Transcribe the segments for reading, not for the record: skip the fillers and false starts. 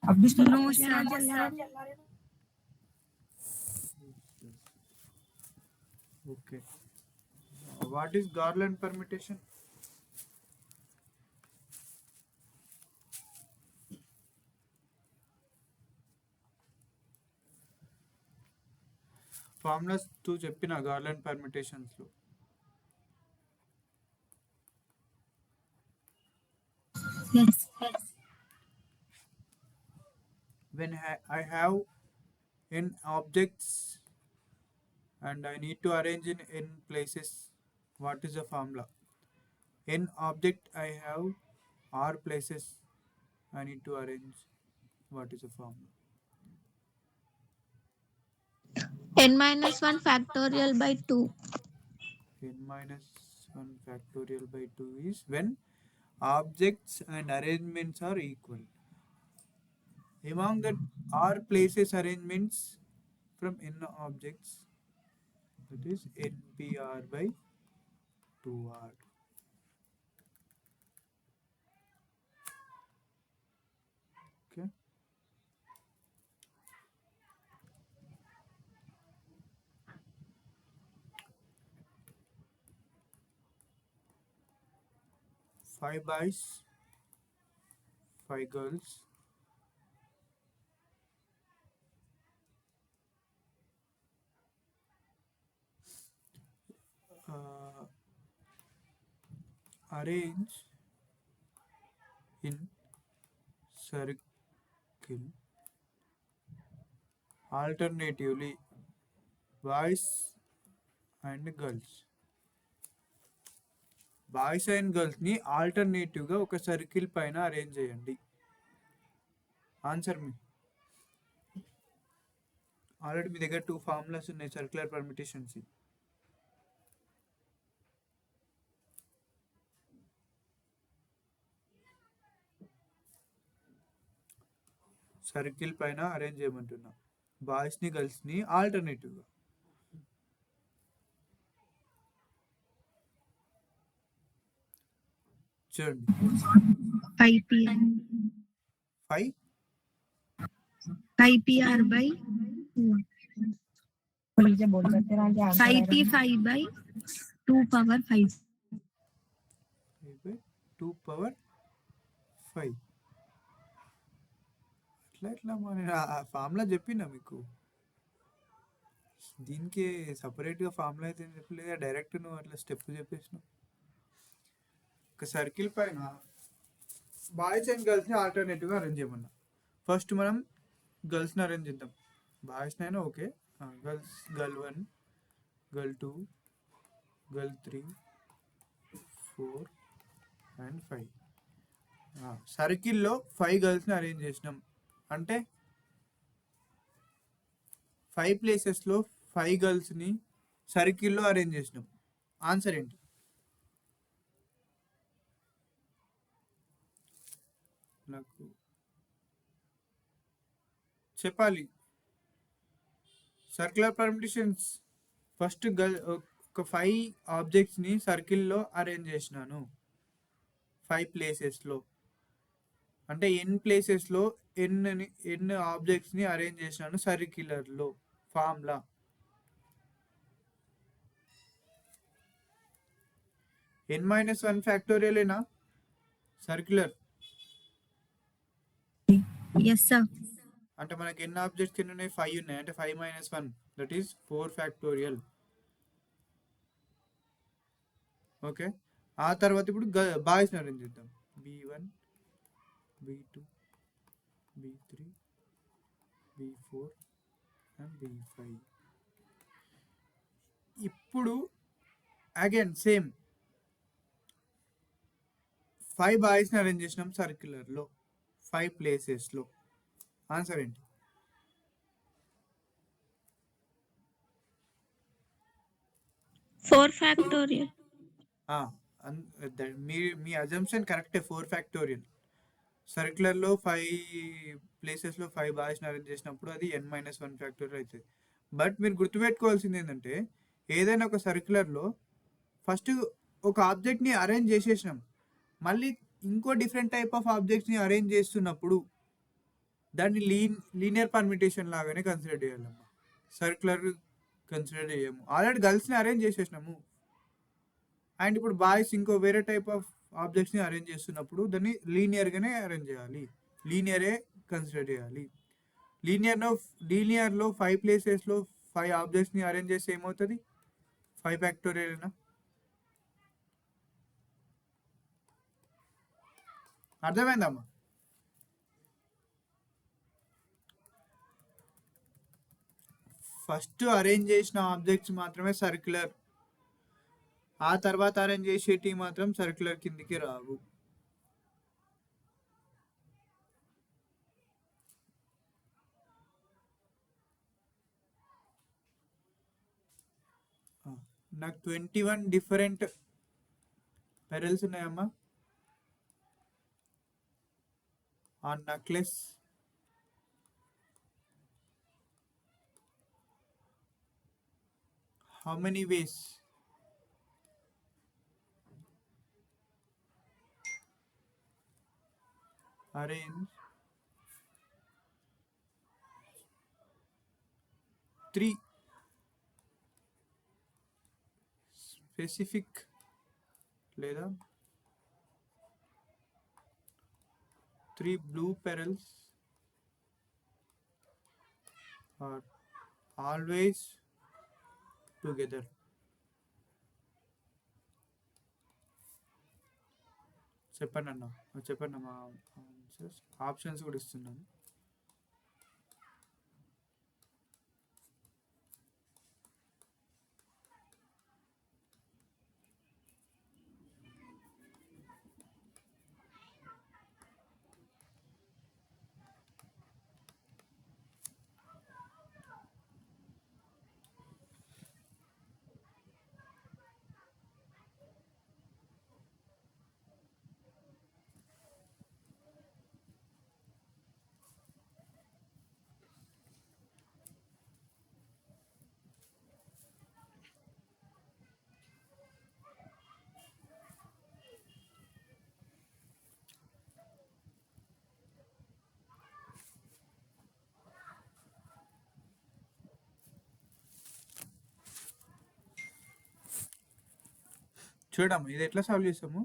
No, sir. Okay. What is Garland permutation? Formulas 2 చెప్పిన Garland permutations లో. Yes. When I have n objects and I need to arrange in n places, what is the formula? N object I have r places I need to arrange. What is the formula? N minus 1 factorial by 2. N minus 1 factorial by 2 is when objects and arrangements are equal. Among the r places arrangements from n objects, that is npr by 2r. Okay. Five boys, five girls. Arrange in circle alternatively boys and girls. Boys and గర్ల్స్ని ఆల్టర్నేటివ్గా ఒక circle పైన arrange చేయండి. Answer మీ already మీ దగ్గర 2 formulas ఉన్నాయి circular permutations. Circle పైన arrange చేయమంటున్నా బాయ్స్ని గర్ల్స్ని ఆల్టర్నేటివ్గా. చూడండి 5pr. 5pr by 5p5 by 2 power 5. 2 power 5. అట్లా నేను ఆ ఫార్ములా చెప్పినా మీకు. దీనికి సపరేట్గా ఫార్ములా అయితే చెప్పలేదా, డైరెక్ట్ నువ్వు అట్లా స్టెప్ చెప్పేసినావు. ఒక సర్కిల్ పైన బాయ్స్ అండ్ గర్ల్స్ని ఆల్టర్నేటివ్గా అరేంజ్ చేయమన్నా. ఫస్ట్ మనం గర్ల్స్ని అరేంజ్ చేద్దాం. బాయ్స్ని అయినా okay. Girls girl 1, girl 2, girl 3, 4 and 5. సర్కిల్లో 5 గర్ల్స్ని అరేంజ్ చేసినాం అంటే 5 ప్లేసెస్లో 5 గర్ల్స్ని సర్కిల్లో అరేంజ్ చేసినాం. ఆన్సర్ ఏంటి? నాకు చెప్పాలి. సర్క్యులర్ పర్మిటేషన్స్ ఫస్ట్ ఒక 5 ఆబ్జెక్ట్స్ని సర్కిల్లో అరేంజ్ చేసినాను 5 ప్లేసెస్లో. అంటే ఎన్ ప్లేసెస్లో ఎన్ ఆబ్జెక్ట్స్ని అరేంజ్ చేసినాను సర్క్యులర్లో. ఫార్ములా n-1 ఫ్యాక్టోరియలేనా సర్క్యులర్? Yes, sir. అంటే మనకి ఎన్ని ఆబ్జెక్ట్స్ ఎన్ని ఉన్నాయి? 5 ఉన్నాయి. అంటే 5 - 1 దట్ ఈస్ 4 ఫ్యాక్టోరియల్. ఓకే. ఆ తర్వాత ఇప్పుడు బాయ్స్ని అరేంజ్ చేద్దాం. b1, b2, b3, b4 and b5. ఇప్పుడు అగైన్ సేమ్ 5 బాయ్స్ని అరేంజ్ చేసినాం సర్క్యులర్లో 5 ప్లేసెస్లో. ఆన్సర్ ఏంటి? 4 factorial. మీ అజంప్షన్ కరెక్టే, 4 ఫ్యాక్టోరియల్. సర్క్యులర్లో 5 ప్లేసెస్లో 5 బాయ్స్ని అరేంజ్ చేసినప్పుడు అది n-1 ఫ్యాక్టోరియల్ అవుతుంది. బట్ మీరు గుర్తుపెట్టుకోవాల్సింది ఏంటంటే ఏదైనా ఒక సర్క్యులర్లో ఫస్ట్ ఒక ఆబ్జెక్ట్ని అరేంజ్ చేసేసినాం, మళ్ళీ ఇంకో డిఫరెంట్ టైప్ ఆఫ్ ఆబ్జెక్ట్స్ని అరేంజ్ చేస్తున్నప్పుడు దాన్ని లీనియర్ పర్మిటేషన్ లాగానే కన్సిడర్ చేయాలమ్మా. సర్క్యులర్ కన్సిడర్ చేయము. ఆల్రెడీ గర్ల్స్ని అరేంజ్ చేసేసినాము. అండ్ ఇప్పుడు బాయ్స్ ఇంకో వేరే టైప్ ఆఫ్ ఆబ్జెక్ట్స్ని అరేంజ్ చేస్తున్నప్పుడు దాన్ని లీనియర్గానే అరేంజ్ చేయాలి. లీనియరే కన్సిడర్ చేయాలి. లీనియర్లో 5 ప్లేసెస్లో 5 ఆబ్జెక్ట్స్ని అరేంజ్ చేస్తే ఏమవుతుంది? 5 ఫ్యాక్టోరియల్. అర్థమైందమ్మా? ఫస్ట్ అరేంజ్ చేసిన ఆబ్జెక్ట్స్ మాత్రమే సర్క్యులర్, ఆ తర్వాత అరేంజ్ చేసేటి మాత్రం సర్క్యులర్ కిందికి రావు. నాకు 21 డిఫరెంట్ పెరల్స్ ఉన్నాయమ్మా ఆ necklace. How many ways? Arrange 3 specific లేదా 3 blue pearls are always together. చెప్పండి అన్న, చెప్పండి అమ్మా. ఆప్షన్స్ కూడా ఇస్తున్నాను. చూడమ్మా ఇది ఎట్లా సాల్వ్ చేస్తాము.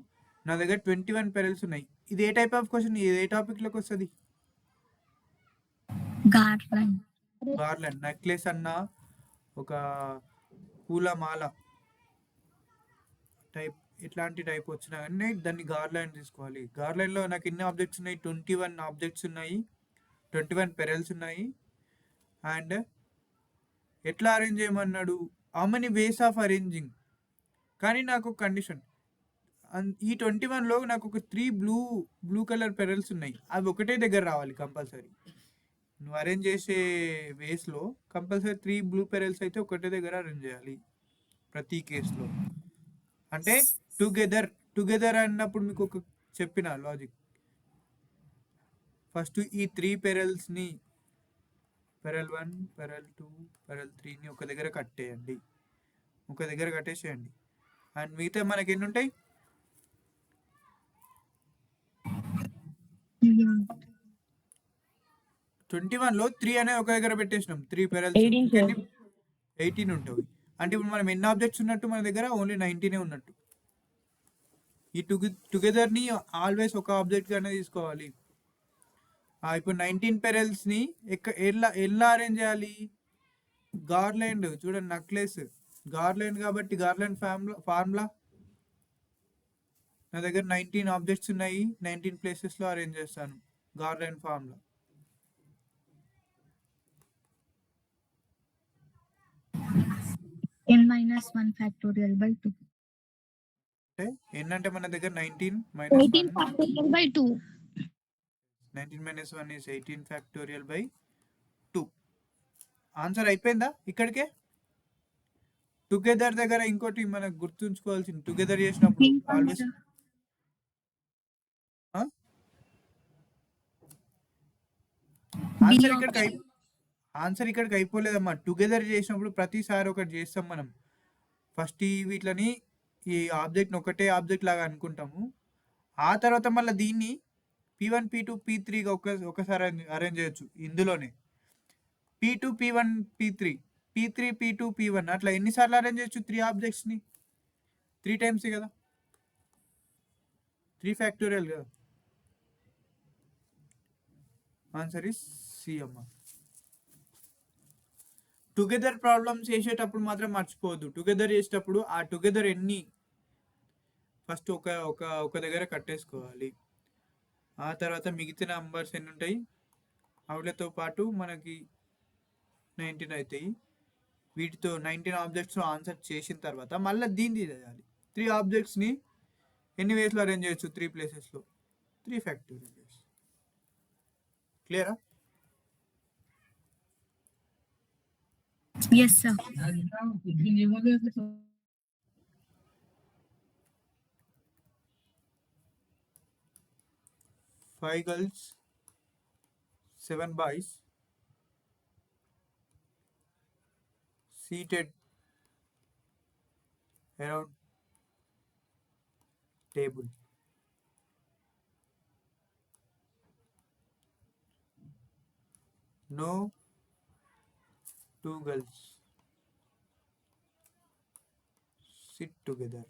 నా దగ్గర 21 పెరల్స్ ఉన్నాయి. ఇది ఏ టైప్ ఆఫ్ క్వశ్చన్? ఇది ఏ టాపిక్లోకి వస్తుంది? గార్లాండ్. నెక్లెస్ అన్న ఒక పూలమాల టైప్, ఇట్లాంటి టైప్ వచ్చినా కానీ దాన్ని గార్లాండ్ తీసుకోవాలి. గార్లాండ్లో నాకు ఎన్ని ఆబ్జెక్ట్స్ ఉన్నాయి? 21 ఆబ్జెక్ట్స్ ఉన్నాయి, 21 పెరల్స్ ఉన్నాయి. అండ్ ఎట్లా అరేంజ్ చేయమన్నాడు? How many ways of arranging. కానీ నాకు ఒక కండిషన్, ఈ 21లో నాకు ఒక 3 బ్లూ కలర్ పెరల్స్ ఉన్నాయి. అవి ఒకటే దగ్గర రావాలి కంపల్సరీ. నువ్వు అరేంజ్ చేసే వేస్లో కంపల్సరీ 3 బ్లూ పెరల్స్ అయితే ఒకటే దగ్గర అరేంజ్ చేయాలి ప్రతి కేసులో. అంటే టుగెదర్ అన్నప్పుడు మీకు ఒక చెప్పిన లాజిక్. ఫస్ట్ ఈ 3 పెరల్స్ని, పెరల్ 1, పెరల్ 2, పెరల్ 3ని ఒక దగ్గర కట్టేయండి, ఒక దగ్గర కట్టేసేయండి. అండ్ మిగతా మనకి ఎన్ని ఉంటాయి? 21లో 3 అనేది ఒక దగ్గర పెట్టేసినాం. 3 పెరల్స్ 18 ఉంటుంది. అంటే ఇప్పుడు మనం ఎన్ని ఆబ్జెక్ట్స్ ఉన్నట్టు మన దగ్గర? ఓన్లీ 19 ఉన్నట్టు. ఈ టుగెదర్ని ఆల్వేస్ ఒక ఆబ్జెక్ట్గానే తీసుకోవాలి. ఇప్పుడు 19 పెరల్స్ని ఎలా అరేంజ్ చేయాలి? గార్లాండ్. చూడండి నెక్లెస్ గార్లాండ్ కాబట్టి గార్లాండ్ ఫార్ములా. నా దగ్గర 19 ఆబ్జెక్ట్స్ ఉన్నాయి, 19 ప్లేసెస్లో అరేంజ్ చేస్తాను. Garland formula n-1 factorial by 2. అంటే ఏంటంటే మన దగ్గర 19 18 factorial by 2. 19 - 1 is 18 factorial by 2. Answer అయిపోయిందా ఇక్కడికే? టుగెదర్ దగ్గర ఇంకోటి మనకు గుర్తుంచుకోవాల్సింది, టుగెదర్ చేసినప్పుడు ఆల్వేస్ ఆన్సర్ ఇక్కడికి అయిపోలేదమ్మా. టుగెదర్ చేసినప్పుడు ప్రతిసారి ఒకటి చేస్తాం మనం. ఫస్ట్ వీటిని ఈ ఆబ్జెక్ట్ని ఒకటే ఆబ్జెక్ట్ లాగా అనుకుంటాము. ఆ తర్వాత మళ్ళీ దీన్ని P1 P2 P3గా ఒకసారి అరేంజ్ చేయొచ్చు ఇందులోనే. P2 P1 P3 P3 P2 P1 అట్లా ఎన్నిసార్లు అరేంజ్ చేయొచ్చు 3 ఆబ్జెక్ట్స్ని? 3 టైమ్స్ కదా, 3 ఫ్యాక్టోరియల్ కదా. ఆన్సర్ ఇస్ సి అమ్మ. టుగెదర్ ప్రాబ్లమ్స్ చేసేటప్పుడు మాత్రం మర్చిపోవద్దు. టుగెదర్ చేసేటప్పుడు ఆ టుగెదర్ ఎన్ని ఫస్ట్ ఒక దగ్గర కట్టేసుకోవాలి. ఆ తర్వాత మిగతా నంబర్స్ ఎన్ని ఉంటాయి వాటితో పాటు మనకి 19 అవుతాయి. వీటితో 19 ఆబ్జెక్ట్స్ ఆన్సర్ చేసిన తర్వాత మళ్ళీ దీన్ని చేయాలి. 3 ఆబ్జెక్ట్స్ని ఎన్ని వేస్లో అరేంజ్ చేయొచ్చు? 3 ప్లేసెస్లో 3 ఫ్యాక్టోరియల్. క్లియరా? Yes, sir. 5 girls, 7 boys seated around table. No 2 girls sit together.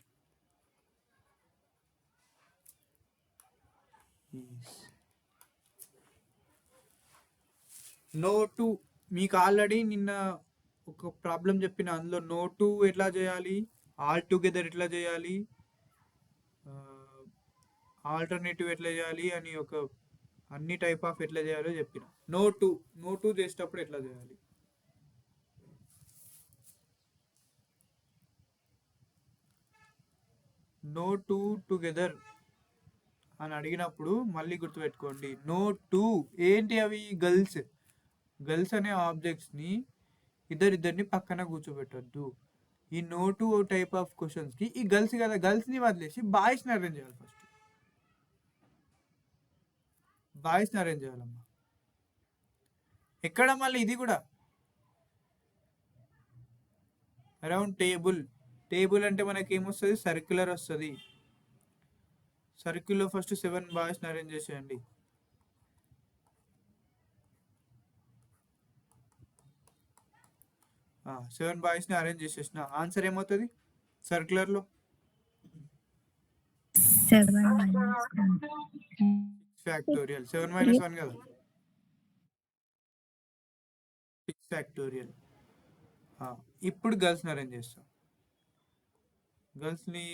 No 2 మీకు ఆల్రెడీ నిన్న ఒక ప్రాబ్లం చెప్పిన, అందులో no 2 ఎట్లా చేయాలి, ఆల్ టుగెదర్ ఎట్లా చేయాలి, ఆల్టర్నేటివ్ ఎట్లా చేయాలి అని ఒక అన్ని టైప్ ఆఫ్ ఎట్లా చేయాలో చెప్పిన. no 2 చేసేటప్పుడు ఎట్లా చేయాలి. no 2 టుగెదర్ అని అడిగినప్పుడు మళ్ళీ గుర్తుపెట్టుకోండి, no 2 ఏంటి అవి? గర్ల్స్ అనే ఆబ్జెక్ట్స్ని ఇద్దరిని పక్కన కూర్చోబెట్టద్దు. ఈ no 2 టైప్ ఆఫ్ క్వశ్చన్స్కి ఈ గర్ల్స్ కదా, గర్ల్స్ని వదిలేసి బాయ్స్ని అరేంజ్ చేయాలి. ఫస్ట్ బాయ్స్ని అరేంజ్ చేయాలమ్మా. ఎక్కడ మళ్ళీ ఇది కూడా అరౌండ్ టేబుల్ అంటే మనకి ఏమొస్తుంది? సర్క్యులర్ వస్తుంది. సర్కిల్లో ఫస్ట్ 7 బాయ్స్ని అరేంజ్ చేసేయండి. సెవెన్ బాయ్స్ని అరేంజ్ చేసేసిన ఆన్సర్ ఏమవుతుంది సర్క్యులర్లో? 7 minus 1. ఫ్యాక్టోరియల్. 7 minus 1 కదా, 6 ఫ్యాక్టోరియల్. ఇప్పుడు గర్ల్స్ని అరేంజ్ చేస్తాం. గర్ల్స్ని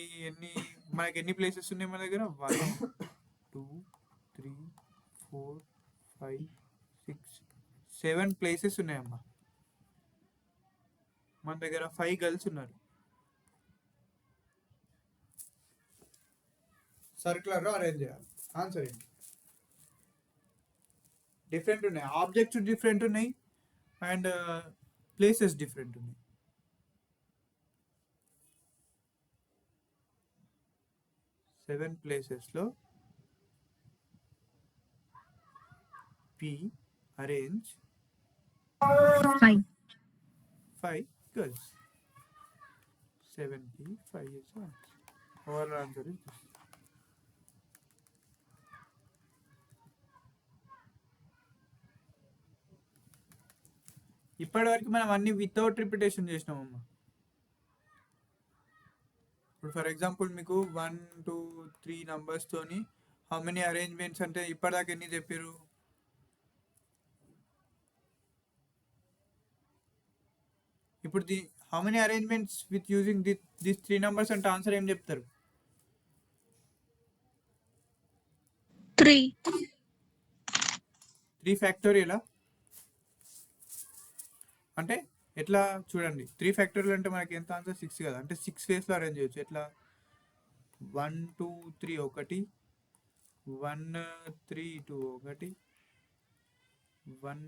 మనకి ఎన్ని ప్లేసెస్ ఉన్నాయి మన దగ్గర? 1 2 3 4 5 6 7 ప్లేసెస్ ఉన్నాయమ్మా. మన దగ్గర 5 గర్ల్స్ ఉన్నారు. సర్క్యులర్లో అరేంజ్ చేయాలి. ఆన్సర్ ఏంటి? డిఫరెంట్ ఉన్నాయి, ఆబ్జెక్ట్స్ డిఫరెంట్ ఉన్నాయి అండ్ ప్లేసెస్ డిఫరెంట్ ఉన్నాయి. సెవెన్ ప్లేసెస్లో P arrange 5 girls. 7P 5 is answer. Our answer is this. ఇప్పటి వరకు మనం అన్ని వితౌట్ రిపిటేషన్ చేసినామమ్మా. ఇప్పుడు ఫర్ ఎగ్జాంపుల్ మీకు 1 2 3 నంబర్స్తోని హౌ మెనీ అరేంజ్మెంట్స్ అంటే ఇప్పటిదాకా ఎన్ని చెప్పారు? ఇప్పుడు how many arrangements with using this 3 numbers అంటే ఆన్సర్ ఏం చెప్తారు? 3 ఫ్యాక్టోరియలా? అంటే ఎట్లా చూడండి, 3 ఫ్యాక్టోరియల్ అంటే మనకి ఎంత ఆన్సర్? 6 కదా, అంటే 6 వేస్లో అరేంజ్ చేయొచ్చు. ఎట్లా? 1 2 3 ఒకటి, 1 3 2 ఒకటి, 1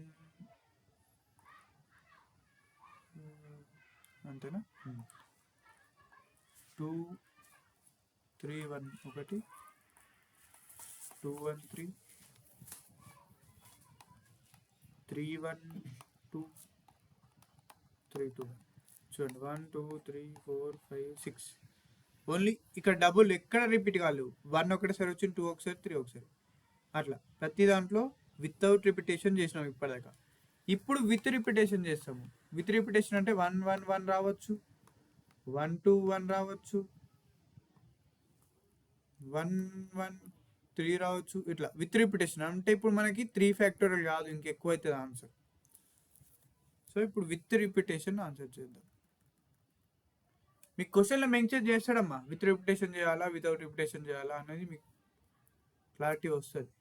అంతేనా, 2 3 1 ఒకటి, 2 1 3 3 1 2 3 2 చూడండి, 1 2 3 4 5 6. ఓన్లీ ఇక్కడ డబుల్ ఎక్కడ రిపీట్ కాలేదు. 1 ఒకటిసారి వచ్చింది, 2 ఒకసారి, 3 ఒకసారి. అట్లా ప్రతి దాంట్లో వితౌట్ రిపిటేషన్ చేసినాం ఇప్పటిదాకా. ఇప్పుడు విత్ రిపిటేషన్ చేస్తాము. విత్ రిపిటేషన్ అంటే 1 1 1 రావచ్చు, 1 2 1 రావచ్చు, 1 1 3 రావచ్చు. ఇట్లా విత్ రిపిటేషన్ అంటే ఇప్పుడు మనకి 3 ఫ్యాక్టోరియల్ కాదు, ఇంకెక్కువ అవుతుంది ఆన్సర్. సో ఇప్పుడు విత్ రిపిటేషన్ ఆన్సర్ చేద్దాం. మీకు క్వశ్చన్లో మెన్షన్ చేస్తాడమ్మా, విత్ రిపిటేషన్ చేయాలా వితౌట్ రిపిటేషన్ చేయాలా అనేది మీకు క్లారిటీ వస్తుంది.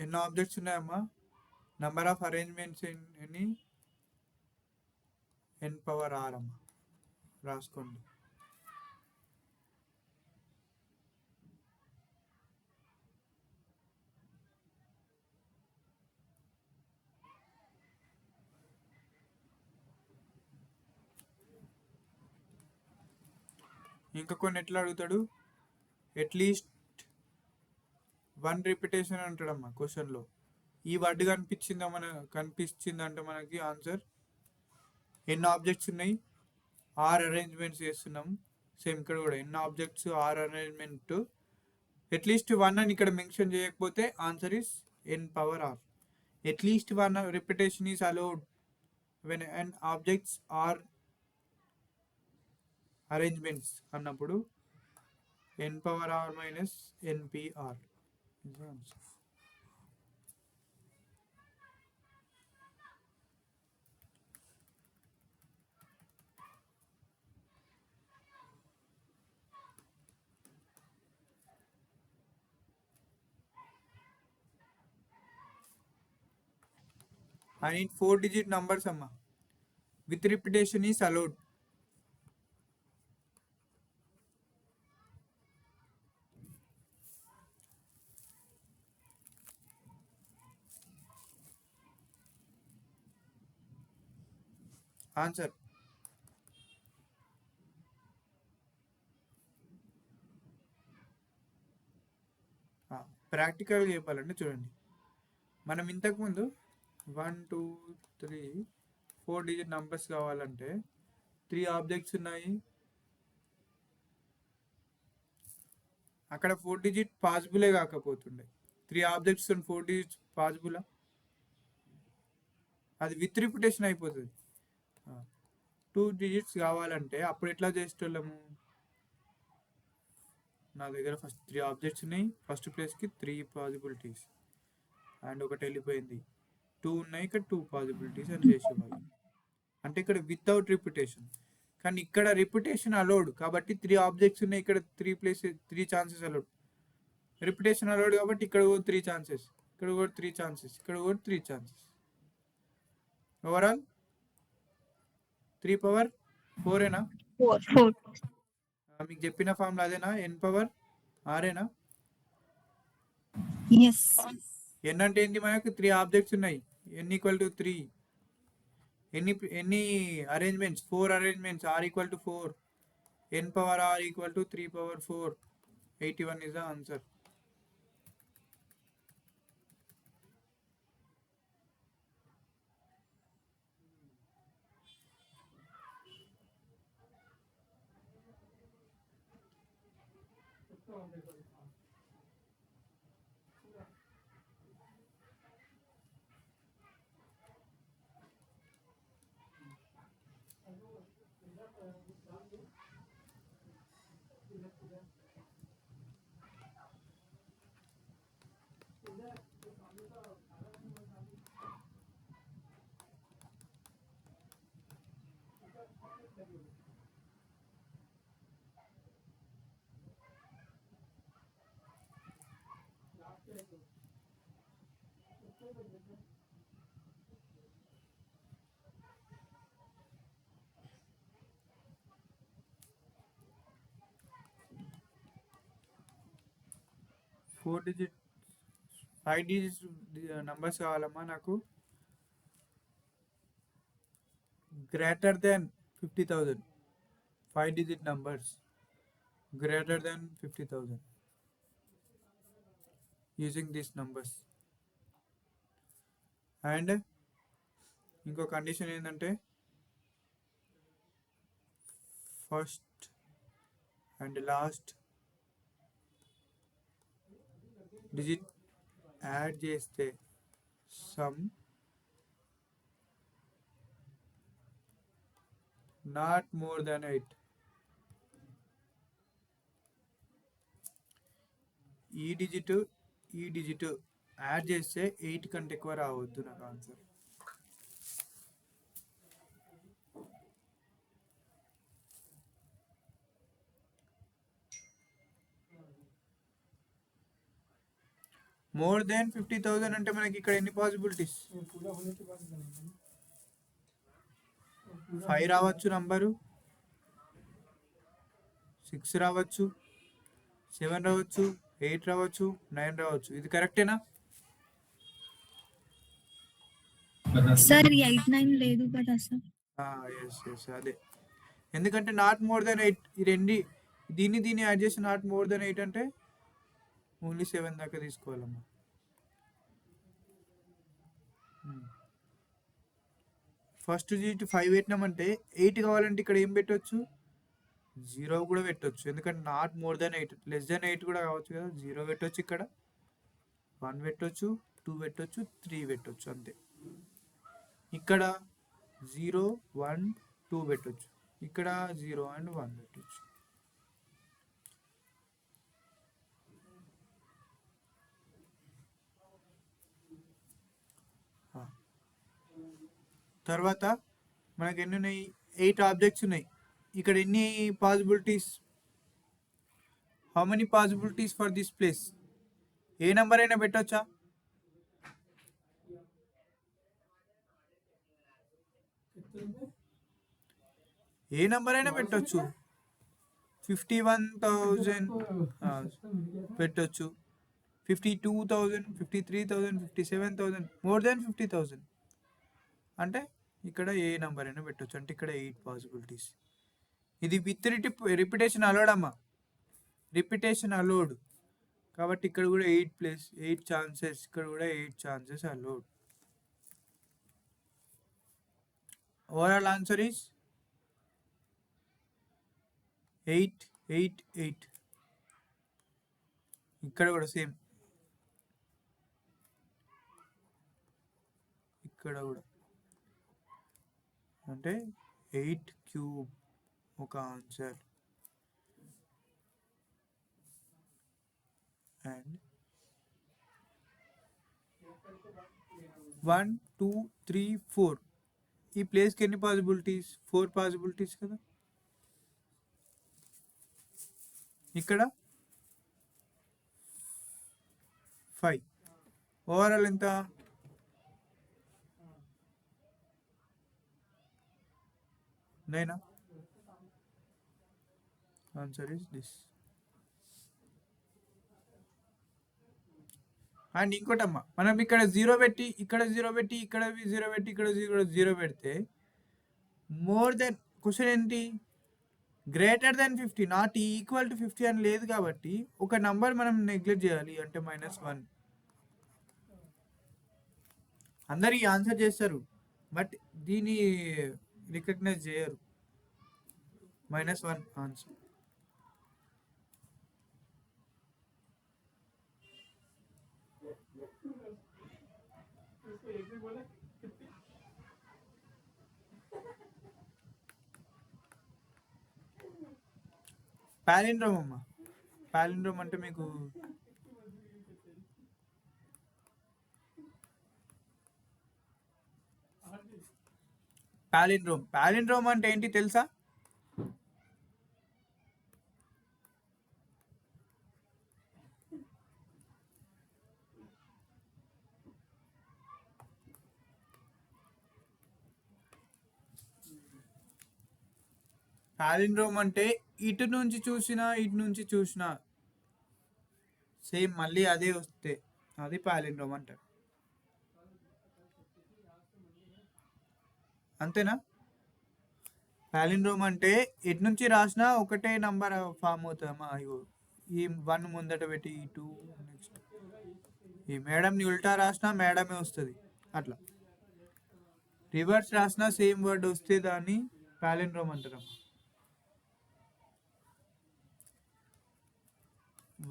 ఎన్నో ఆబ్జెక్ట్స్ ఉన్నాయమ్మా? నెంబర్ ఆఫ్ అరేంజ్మెంట్స్ ఎన్ని? n పవర్ r అమ్మా, రాసుకోండి. ఇంకా కొన్ని ఎట్లా అడుగుతాడు, అట్లీస్ట్ 1 రిపిటేషన్ అంటాడమ్మా క్వశ్చన్లో. ఈ వర్డ్ కనిపించిందంటే మనకి ఆన్సర్ ఎన్ని ఆబ్జెక్ట్స్ ఉన్నాయి, ఆర్ అరేంజ్మెంట్స్ చేస్తున్నాం. సేమ్ ఇక్కడ కూడా ఎన్ని ఆబ్జెక్ట్స్, ఆర్ అరేంజ్మెంట్. అట్లీస్ట్ 1 అని ఇక్కడ మెన్షన్ చేయకపోతే answer is n power r. At least 1 repetition is allowed when n objects are arrangements అన్నప్పుడు n power r minus npr is the answer. I need 4-digit numbers amma. With repetition is allowed. Answer. ప్రాక్టికల్గా చెప్పాలంటే చూడండి, మనం ఇంతకుముందు 1 2 3 4 digit numbers కావాలంటే 3 objects ఉన్నాయి. అక్కడ 4 digit పాసిబులే కాకపోతుండే. 3 ఆబ్జెక్ట్స్ 4 డిజిట్స్ పాసిబులా? అది విత్ రిపిటేషన్ అయిపోతుంది. 2 డిజిట్స్ కావాలంటే అప్పుడు ఎట్లా చేసేటోళ్ళము, నా దగ్గర ఫస్ట్ 3 ఆబ్జెక్ట్స్ ఉన్నాయి, ఫస్ట్ ప్లేస్కి 3 పాసిబిలిటీస్ అండ్ ఒకటి వెళ్ళిపోయింది, 2 ఉన్నాయి, ఇక్కడ 2 పాసిబిలిటీస్ అని చేసేవాళ్ళం. అంటే ఇక్కడ వితౌట్ రిపిటేషన్. కానీ ఇక్కడ రిపిటేషన్ అలౌడ్ కాబట్టి 3 ఆబ్జెక్ట్స్ ఉన్నాయి, ఇక్కడ 3 ఛాన్సెస్ అలౌడ్. రిపిటేషన్ అలౌడ్ కాబట్టి ఇక్కడ కూడా 3 ఛాన్సెస్, ఇక్కడ కూడా 3 ఛాన్సెస్, ఇక్కడ కూడా 3 ఛాన్సెస్. Overall 3 power 4ఏనా? 4. మీకు చెప్పిన ఫార్ములా అదేనా? n పవర్ ఆరేనా? Yes. n అంటే ఏంటి, మనకు 3 ఆబ్జెక్ట్స్ ఉన్నాయి, n ఈక్వల్ టు 3. ఎన్ని arrangements? 4 arrangements, r equal to 4. n power r equal to 3 power 4. 81 is the answer. Four digit 5 digits numbers కావాలమ్మా నాకు. greater than 50,000, 5-digit numbers greater than 50,000 using these numbers. And ఇంకో condition ఏంటంటే first and last digit add చేస్తే some not more than 8. ఈ digit add చేస్తే 8 కంటే ఎక్కువ రావద్దు నాకు ఆన్సర్. మోర్ దెన్ 50,000 అంటే మనకి ఇక్కడ ఎన్ని పాసిబిలిటీస్? 5 రావచ్చు నంబరు, 6 రావచ్చు, 7 రావచ్చు, 8 రావచ్చు, 9 రావచ్చు. ఇది కరెక్టేనా? సార్ 8, 9 లేదు కదా సార్. ఎస్ అదే. ఎందుకంటే నాట్ మోర్ దెన్ 8 ఈ రెండు దీన్ని యాడ్ చేసి నాట్ మోర్ దెన్ 8 అంటే ఓన్లీ 7 దాకా తీసుకోవాలమ్మా. ఫస్ట్ డిజిట్ 5 పెట్టినామంటే 8 కావాలంటే ఇక్కడ ఏం పెట్టవచ్చు? 0 కూడా పెట్టవచ్చు. ఎందుకంటే not more than 8, less than 8 కూడా కావచ్చు కదా. 0 పెట్టవచ్చు, ఇక్కడ 1 పెట్టవచ్చు, 2 పెట్టవచ్చు, 3 పెట్టవచ్చు, అంతే. ఇక్కడ 0, 1, 2 పెట్టవచ్చు, ఇక్కడ 0 and 1 పెట్టవచ్చు. తర్వాత మనకి ఎన్ని ఉన్నాయి? 8 ఆబ్జెక్ట్స్ ఉన్నాయి. ఇక్కడ ఎన్ని possibilities? How many possibilities for this place? A number అయినా పెట్టవచ్చా? ఏ నెంబర్ అయినా పెట్టవచ్చు. 51,000 పెట్టవచ్చు, 52,000, 53,000, 57,000, మోర్ దెన్ 50,000 అంటే ఇక్కడ ఏ నెంబర్ అయినా పెట్టవచ్చు. అంటే ఇక్కడ 8 పాసిబిలిటీస్. ఇది విత్ రిపిటేషన్ అలౌడ్ అమ్మా, రిపిటేషన్ అలౌడ్. కాబట్టి ఇక్కడ కూడా 8 ప్లస్ 8 ఛాన్సెస్, ఇక్కడ కూడా 8 chances allowed. Overall answer is 8, 8, 8. ఇక్కడ కూడా సేమ్, ఇక్కడ కూడా అంటే 8 క్యూబ్ ఒక ఆన్సర్. అండ్ 1, 2, 3, 4 ఈ ప్లేస్కి ఎన్ని పాసిబిలిటీస్? 4 పాసిబిలిటీస్ కదా. ఇక్కడ 5. ఓవరాల్ ఎంత? 9. Answer is this. అండ్ ఇంకోటమ్మా, మనం ఇక్కడ 0 పెట్టి, ఇక్కడ 0 పెట్టి, ఇక్కడ 0 పెట్టి, ఇక్కడ 0 పెడితే మోర్ దెన్ క్వశ్చన్ ఏంటి? Greater than 50, not equal to 50 అని లేదు. కాబట్టి ఒక నంబర్ మనం నెగ్లెక్ట్ చేయాలి, అంటే -1. అందరు ఈ ఆన్సర్ చేస్తారు, బట్ దీన్ని రికగ్నైజ్ చేయరు. -1 ఆన్సర్. పాలిండ్రోమ్ అమ్మా. పాలిండ్రోమ్ అంటే మీకు పాలిండ్రోమ్ అంటే ఏంటి తెలుసా? పాలిండ్రోమ్ అంటే ఇటు నుంచి చూసినా సేమ్ మళ్ళీ అదే వస్తే అది పాలిండ్రోమ్ అంటారు. అంతేనా? పాలిండ్రోమ్ అంటే ఎటు నుంచి రాసినా ఒకటే నంబర్ ఫామ్ అవుతుందమ్మా. అయ్యో ఈ 1 ముందట పెట్టి ఈ 2 నెక్స్ట్ ఈ మేడంని ఉల్టా రాసినా మేడమే వస్తుంది. అట్లా రివర్స్ రాసినా సేమ్ వర్డ్ వస్తే దాన్ని పాలిండ్రోమ్ అంటారమ్మా.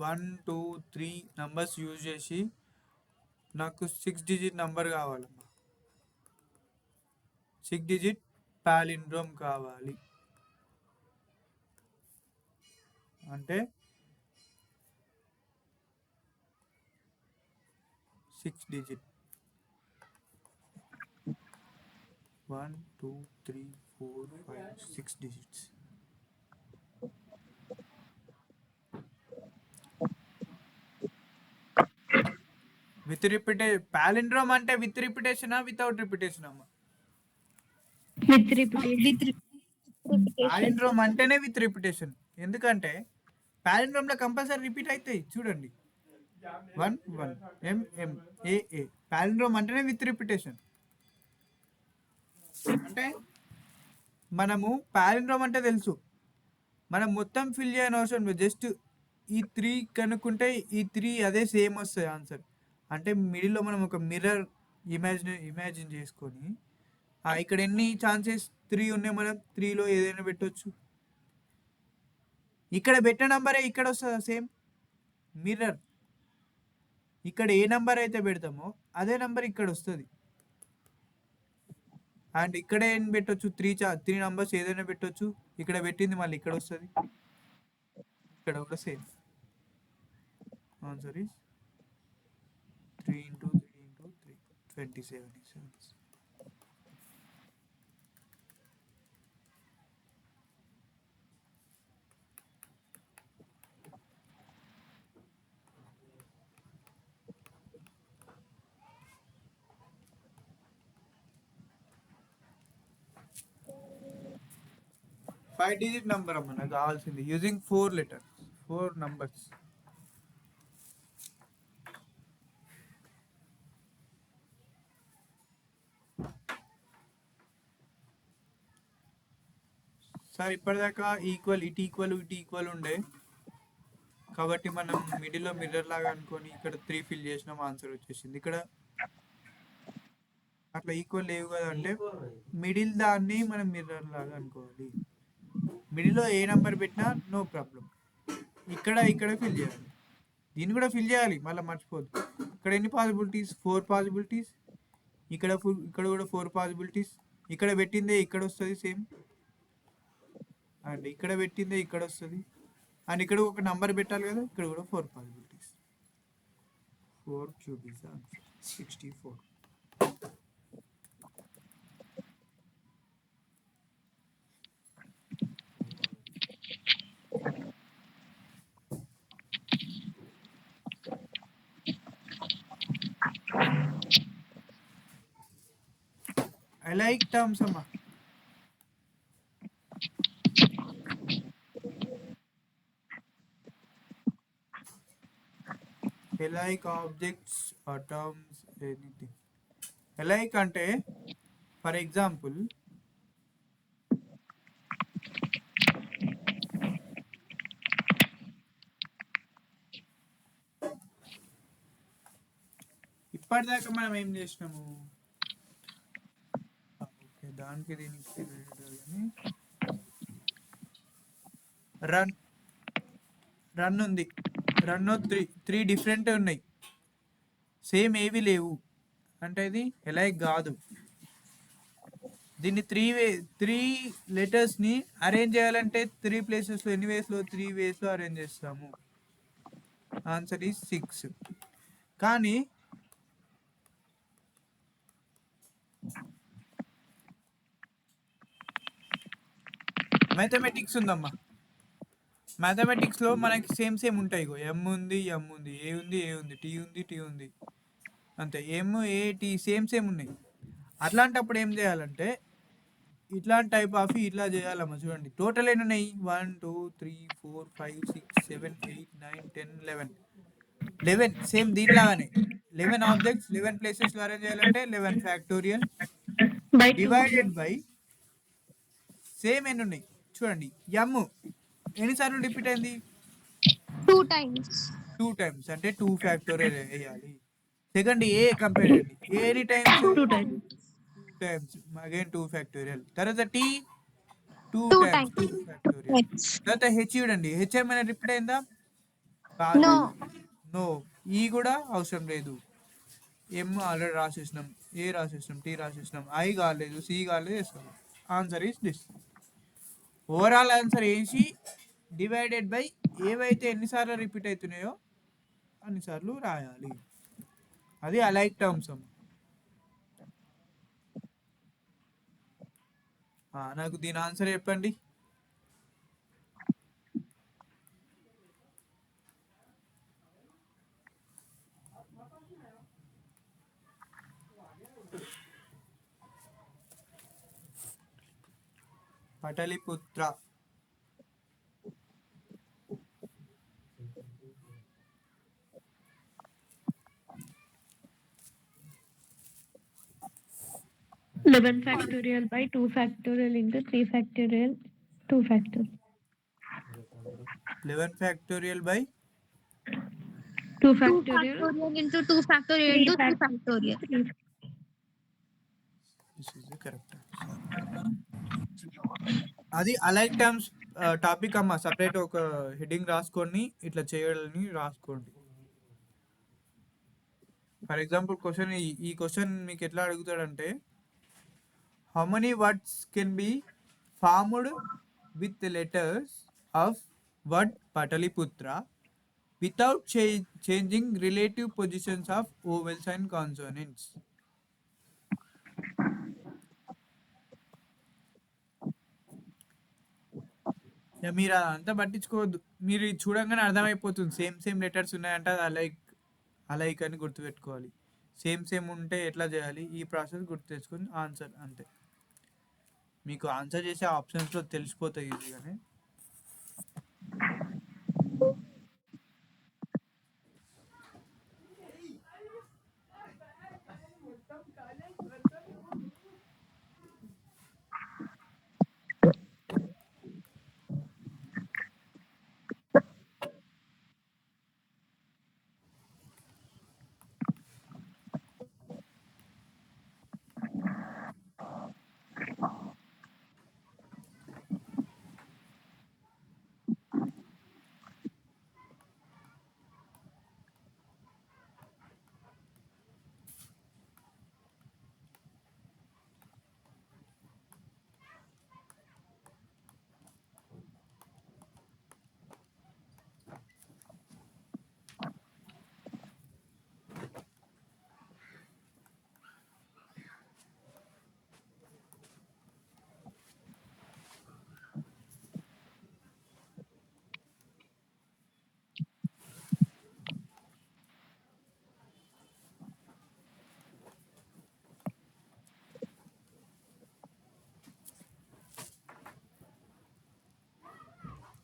1 2 3 నంబర్స్ యూజ్ చేసి నాకు 6 డిజిట్ నంబర్ కావాలమ్మా. 6 డిజిట్ పాలిండ్రోమ్ కావాలి అంటే 6 digit 1 2 3 4 5 6 digits. With repetition. Palindrome అంటే విత్ రిపిటేషనా వితౌట్ రిపిటేషన్ అమ్మా? With repetition. పాలిండ్రోమ్ అంటేనే విత్ రిపిటేషన్. ఎందుకంటే పాలిండ్రోమ్ లో కంపల్సరీ రిపీట్ అవుతాయి. చూడండి 1 1 M M A A. Palindrome అంటేనే విత్ రిపిటేషన్. అంటే మనము పాలిండ్రోమ్ అంటే తెలుసు, మనం మొత్తం ఫిల్ చేయని అవసరం లేదు. జస్ట్ ఈ 3 కనుక్కుంటే ఈ 3 అదే సేమ్ వస్తుంది ఆన్సర్. అంటే మిడిల్లో మనం ఒక మిర్రర్ ఇమాజిన్ చేసుకొని ఇక్కడ ఎన్ని ఛాన్సెస్ 3 ఉన్నాయి, మనం 3లో ఏదైనా పెట్టవచ్చు. ఇక్కడ పెట్టిన నంబరే ఇక్కడ వస్తుంది సేమ్ మిర్రర్. ఇక్కడ ఏ నంబర్ అయితే పెడతామో అదే నంబర్ ఇక్కడ వస్తుంది. అండ్ ఇక్కడ ఏం పెట్టవచ్చు, 3 నంబర్స్ ఏదైనా పెట్టవచ్చు. ఇక్కడ పెట్టింది మళ్ళీ ఇక్కడ వస్తుంది, ఇక్కడ కూడా same. Answer is 3 into 3 into 3 27 is answer. Five digit number అమ్మ నాకు కావాల్సింది. Using 4 letters, 4 numbers. సార్ ఇప్పటిదాకా ఈక్వల్ ఇటు ఈక్వల్ ఉండే కాబట్టి మనం మిడిల్లో మిర్రర్ లాగా అనుకొని ఇక్కడ 3 ఫిల్ చేసినాం, ఆన్సర్ వచ్చేసింది. ఇక్కడ అట్లా ఈక్వల్ లేవు కదా అంటే మిడిల్ దాన్ని మనం మిర్రర్ లాగా అనుకోవాలి. మిడిల్లో ఏ నెంబర్ పెట్టినా నో ప్రాబ్లం. ఇక్కడ ఫిల్ చేయాలి, దీన్ని కూడా ఫిల్ చేయాలి, మళ్ళీ మర్చిపోద్దు. ఇక్కడ ఎన్ని పాసిబిలిటీస్, 4 పాసిబిలిటీస్. ఇక్కడ కూడా 4 పాసిబిలిటీస్. ఇక్కడ పెట్టిందే ఇక్కడ వస్తుంది సేమ్, అండ్ ఇక్కడ పెట్టిందే ఇక్కడ వస్తుంది. అండ్ ఇక్కడ ఒక నంబర్ పెట్టాలి కదా, ఇక్కడ కూడా 4 possibilities. 4 cube is answer 64. I like terms amma. Alike objects or terms, anything. Alike ante for example ఇప్పటిదాకా మనం ఏం చేసినాము, ఓకే దానికి దీనికి రన్ ఉంది. రన్ 3 డిఫరెంట్ ఉన్నాయి, సేమ్ ఏవి లేవు అంటే ఇది ఎలైక్ కాదు. దీన్ని 3 లెటర్స్ని అరేంజ్ చేయాలంటే 3 ప్లేసెస్లో ఎన్ని వేస్లో 3 వేస్లో అరేంజ్ చేస్తాము. Answer is 6. కానీ మ్యాథమెటిక్స్ ఉందమ్మా. మ్యాథమెటిక్స్లో మనకి సేమ్ ఉంటాయి. ఎం ఉంది, ఏ ఉంది, టీ ఉంది, అంతే. ఎం ఏ టీ సేమ్ ఉన్నాయి. అట్లాంటప్పుడు ఏం చేయాలంటే ఇట్లాంటి టైప్ ఆఫ్ ఇట్లా చేయాలమ్మా. చూడండి టోటల్ ఎన్ని ఉన్నాయి, 1 2 3 4 5 6 7 8 9 10 11 సేమ్ దీనిలాగానే 11 ఆబ్జెక్ట్స్ 11 ప్లేసెస్లో అరేంజ్ చేయాలంటే 11 ఫ్యాక్టోరియల్ డివైడెడ్ బై సేమ్ ఎన్ని ఉన్నాయి చూడండి. ఎమ్ ఎన్నిసార్లు రిపీట్ అయింది? 2 times. 2 టైమ్స్ అంటే 2 ఫ్యాక్టోరియల్ వేయాలి. సెకండ్ ఏ కంపేర్ చేయండి. ఏ ఎన్ని times? 2 times. 2 times again 2 factorial. తర్వాత T 2 2 times times. 2 factorial. Yes. తర్వాత హెచ్ చూడండి. హెచ్ ఏమైనా రిపీట్ అయిందా? No. నో. ఈ కూడా అవసరం లేదు. ఎమ్ ఆల్రెడీ రాసేసినాం, ఏ రాసేసినాం, టీ రాసేసినాం, ఐ కాలేదు, సి కాలేదు, వేసుకోవాలి. Answer is this. Overall answer వేసి డివైడెడ్ బై ఏవైతే ఎన్నిసార్లు రిపీట్ అవుతున్నాయో అన్నిసార్లు రాయాలి. అది అలైక్ టర్మ్స్ అమ్మ. నాకు దీని ఆన్సర్ చెప్పండి. పటలిపుత్ర. Eleven factorial by 2 factorial into 3 factorial 2 factorial. 11 factorial by 2 2 factorial. factorial into 2 factorial 3 into 3 factorial. factorial. This is correct. అది అలైక్ టర్మ్స్ టాపిక్ అమ్మ. సపరేట్ ఒక హెడ్డింగ్ రాసుకొని ఇట్లా చేయాలని రాసుకోండి. ఫర్ ఎగ్జాంపుల్ క్వశ్చన్, ఈ క్వశ్చన్ మీకు ఎట్లా అడుగుతాడంటే, how many words can be formed with letters of word Pataliputra without changing relative positions of vowels and consonants. మీరు అదంతా పట్టించుకోవద్దు. మీరు ఇది చూడంగానే అర్థమైపోతుంది సేమ్ సేమ్ లెటర్స్ ఉన్నాయంటే అది అలైక్ అలైక్ అని గుర్తుపెట్టుకోవాలి. సేమ్ సేమ్ ఉంటే ఎట్లా చేయాలి, ఈ ప్రాసెస్ గుర్తు తెచ్చుకొని ఆన్సర్ అంతే. మీకు ఆన్సర్ చేసే ఆప్షన్స్లో తెలిసిపోతాయి ఈజీగానే.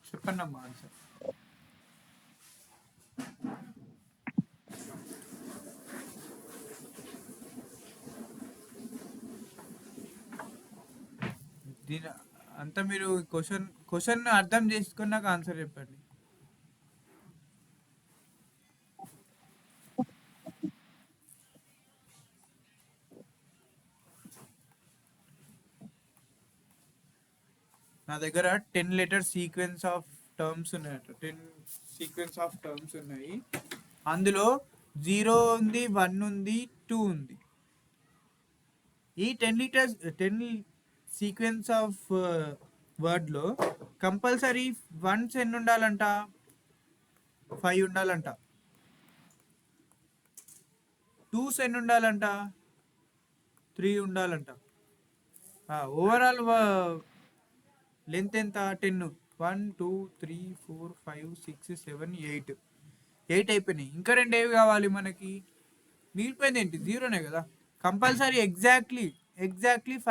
చెప్పండి అమ్మా ఆన్సర్. దీని అంతా మీరు క్వశ్చన్ అర్థం చేసుకున్నాక ఆన్సర్ చెప్పండి. నా దగ్గర 10 లెటర్ సీక్వెన్స్ ఆఫ్ టర్మ్స్ ఉన్నాయట. 10 సీక్వెన్స్ ఆఫ్ టర్మ్స్ ఉన్నాయి. అందులో 0 ఉంది, 1 ఉంది, 2 ఉంది. ఈ 10 సీక్వెన్స్ ఆఫ్ వర్డ్లో కంపల్సరీ వన్స్ ఎన్ని ఉండాలంట? 5 ఉండాలంట. 2s ఎన్ని ఉండాలంట? 3 ఉండాలంట. ఓవరాల్ లెంత్ ఎంత? 10. 1 2 3 4 5 6 7 8 8 అయిపోయినాయి. ఇంకా 2 ఏవి కావాలి మనకి? మిగిలిపోయింది ఏంటి? 0నే కదా. కంపల్సరీ ఎగ్జాక్ట్లీ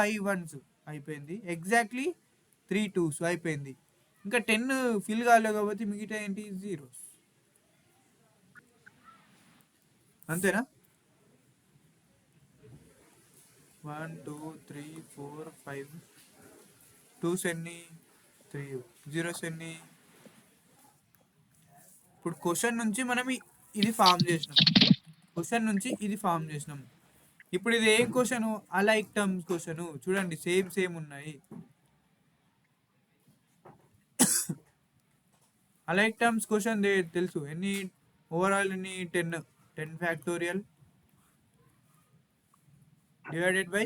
5 1s అయిపోయింది, ఎగ్జాక్ట్లీ 3 2s అయిపోయింది. ఇంకా 10 ఫిల్ కాలేదు కాబట్టి మిగతా ఏంటి? 0s. అంతేనా? 1 2 3 4 5 2s ఎన్ని, 3 0s ఎన్ని. ఇప్పుడు క్వశ్చన్ నుంచి మనం ఇది ఫామ్ చేసినాం, క్వశ్చన్ నుంచి ఇది ఫామ్ చేసినాం. ఇప్పుడు ఇది ఏం క్వశ్చన్? Alike terms question. చూడండి సేమ్ ఉన్నాయి. అలైక్ టర్మ్స్ క్వశ్చన్ తెలుసు ఎన్ని ఓవరాల్ ఎన్ని 10 factorial divided by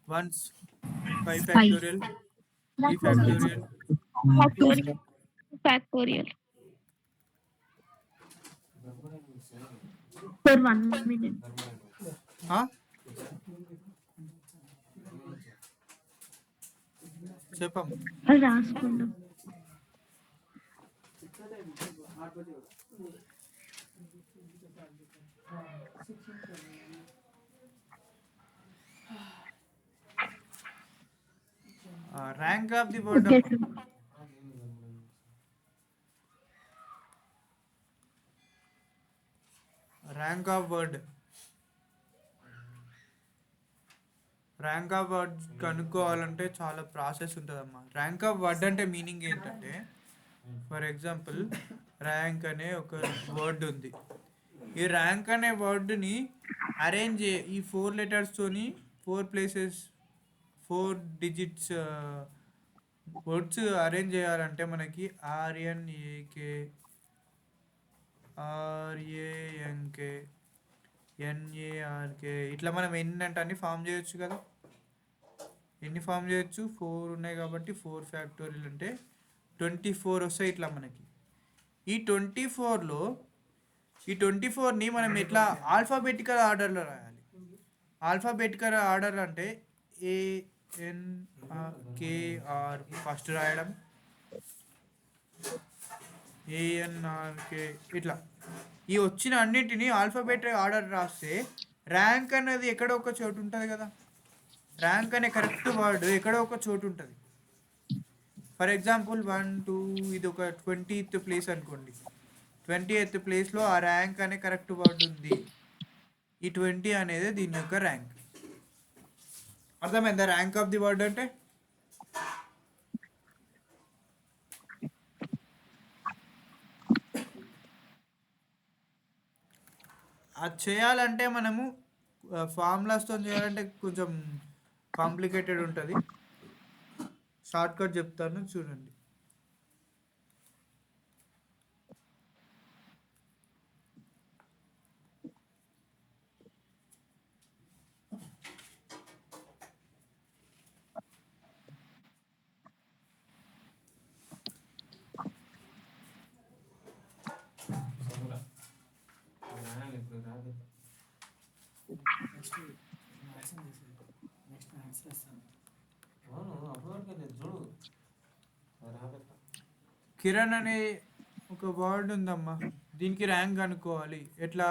1 5 factorial 3 factorial. Factorial. For 1 minute. చెప్పమ్మా. రాసుకున్నాం. Rank of the word. Rank of word కనుక్కోవాలంటే చాలా ప్రాసెస్ ఉంటుందమ్మా. ర్యాంక్ ఆఫ్ వర్డ్ అంటే మీనింగ్ ఏంటంటే, ఫర్ ఎగ్జాంపుల్ ర్యాంక్ అనే ఒక వర్డ్ ఉంది. ఈ ర్యాంక్ అనే వర్డ్ని అరేంజ్ ఈ 4 లెటర్స్తోని 4 ప్లేసెస్ 4 డిజిట్స్ వర్డ్స్ అరేంజ్ చేయాలంటే మనకి ఆర్ఎన్ఏకే ఆర్ఏఎన్కే ఎన్ఏఆర్కే ఇట్లా మనం ఎన్ని అంటే అన్ని ఫామ్ చేయొచ్చు కదా. ఎన్ని ఫామ్ చేయొచ్చు? 4 ఉన్నాయి కాబట్టి 4 ఫ్యాక్టోరియల్ అంటే 24 వస్తాయి ఇట్లా మనకి. ఈ 24ని మనం ఎట్లా ఆల్ఫాబెటికల్ ఆర్డర్లో రాయాలి. ఆల్ఫాబెటికల్ ఆర్డర్ అంటే ఏఎన్కేఆర్ ఫస్ట్ రాయడం, ఏఎన్ఆర్కే ఇట్లా. ఈ వచ్చిన అన్నిటిని ఆల్ఫాబెటిక్ ఆర్డర్ రాస్తే ర్యాంక్ అనేది ఎక్కడో ఒక చోటు ఉంటుంది కదా. ర్యాంక్ అనే కరెక్ట్ వర్డ్ ఎక్కడో ఒక చోటు ఉంటుంది. ఫర్ ఎగ్జాంపుల్ 1 2 ఇది ఒక 20th ప్లేస్ అనుకోండి. 20th ప్లేస్లో ఆ ర్యాంక్ అనే కరెక్ట్ వర్డ్ ఉంది. ఈ 20 అనేది దీని యొక్క ర్యాంక్. అర్థమైందా ర్యాంక్ ఆఫ్ ది వర్డ్ అంటే? అది చేయాలంటే మనము ఫార్ములాస్తో చేయాలంటే కొంచెం కాంప్లికేటెడ్ ఉంటుంది. షార్ట్ కట్ చెప్తాను చూడండి. కిరణ్ అనే ఒక వర్డ్ ఉందమ్మా, దీనికి ర్యాంక్ కనుక్కోవాలి. ఎట్లా?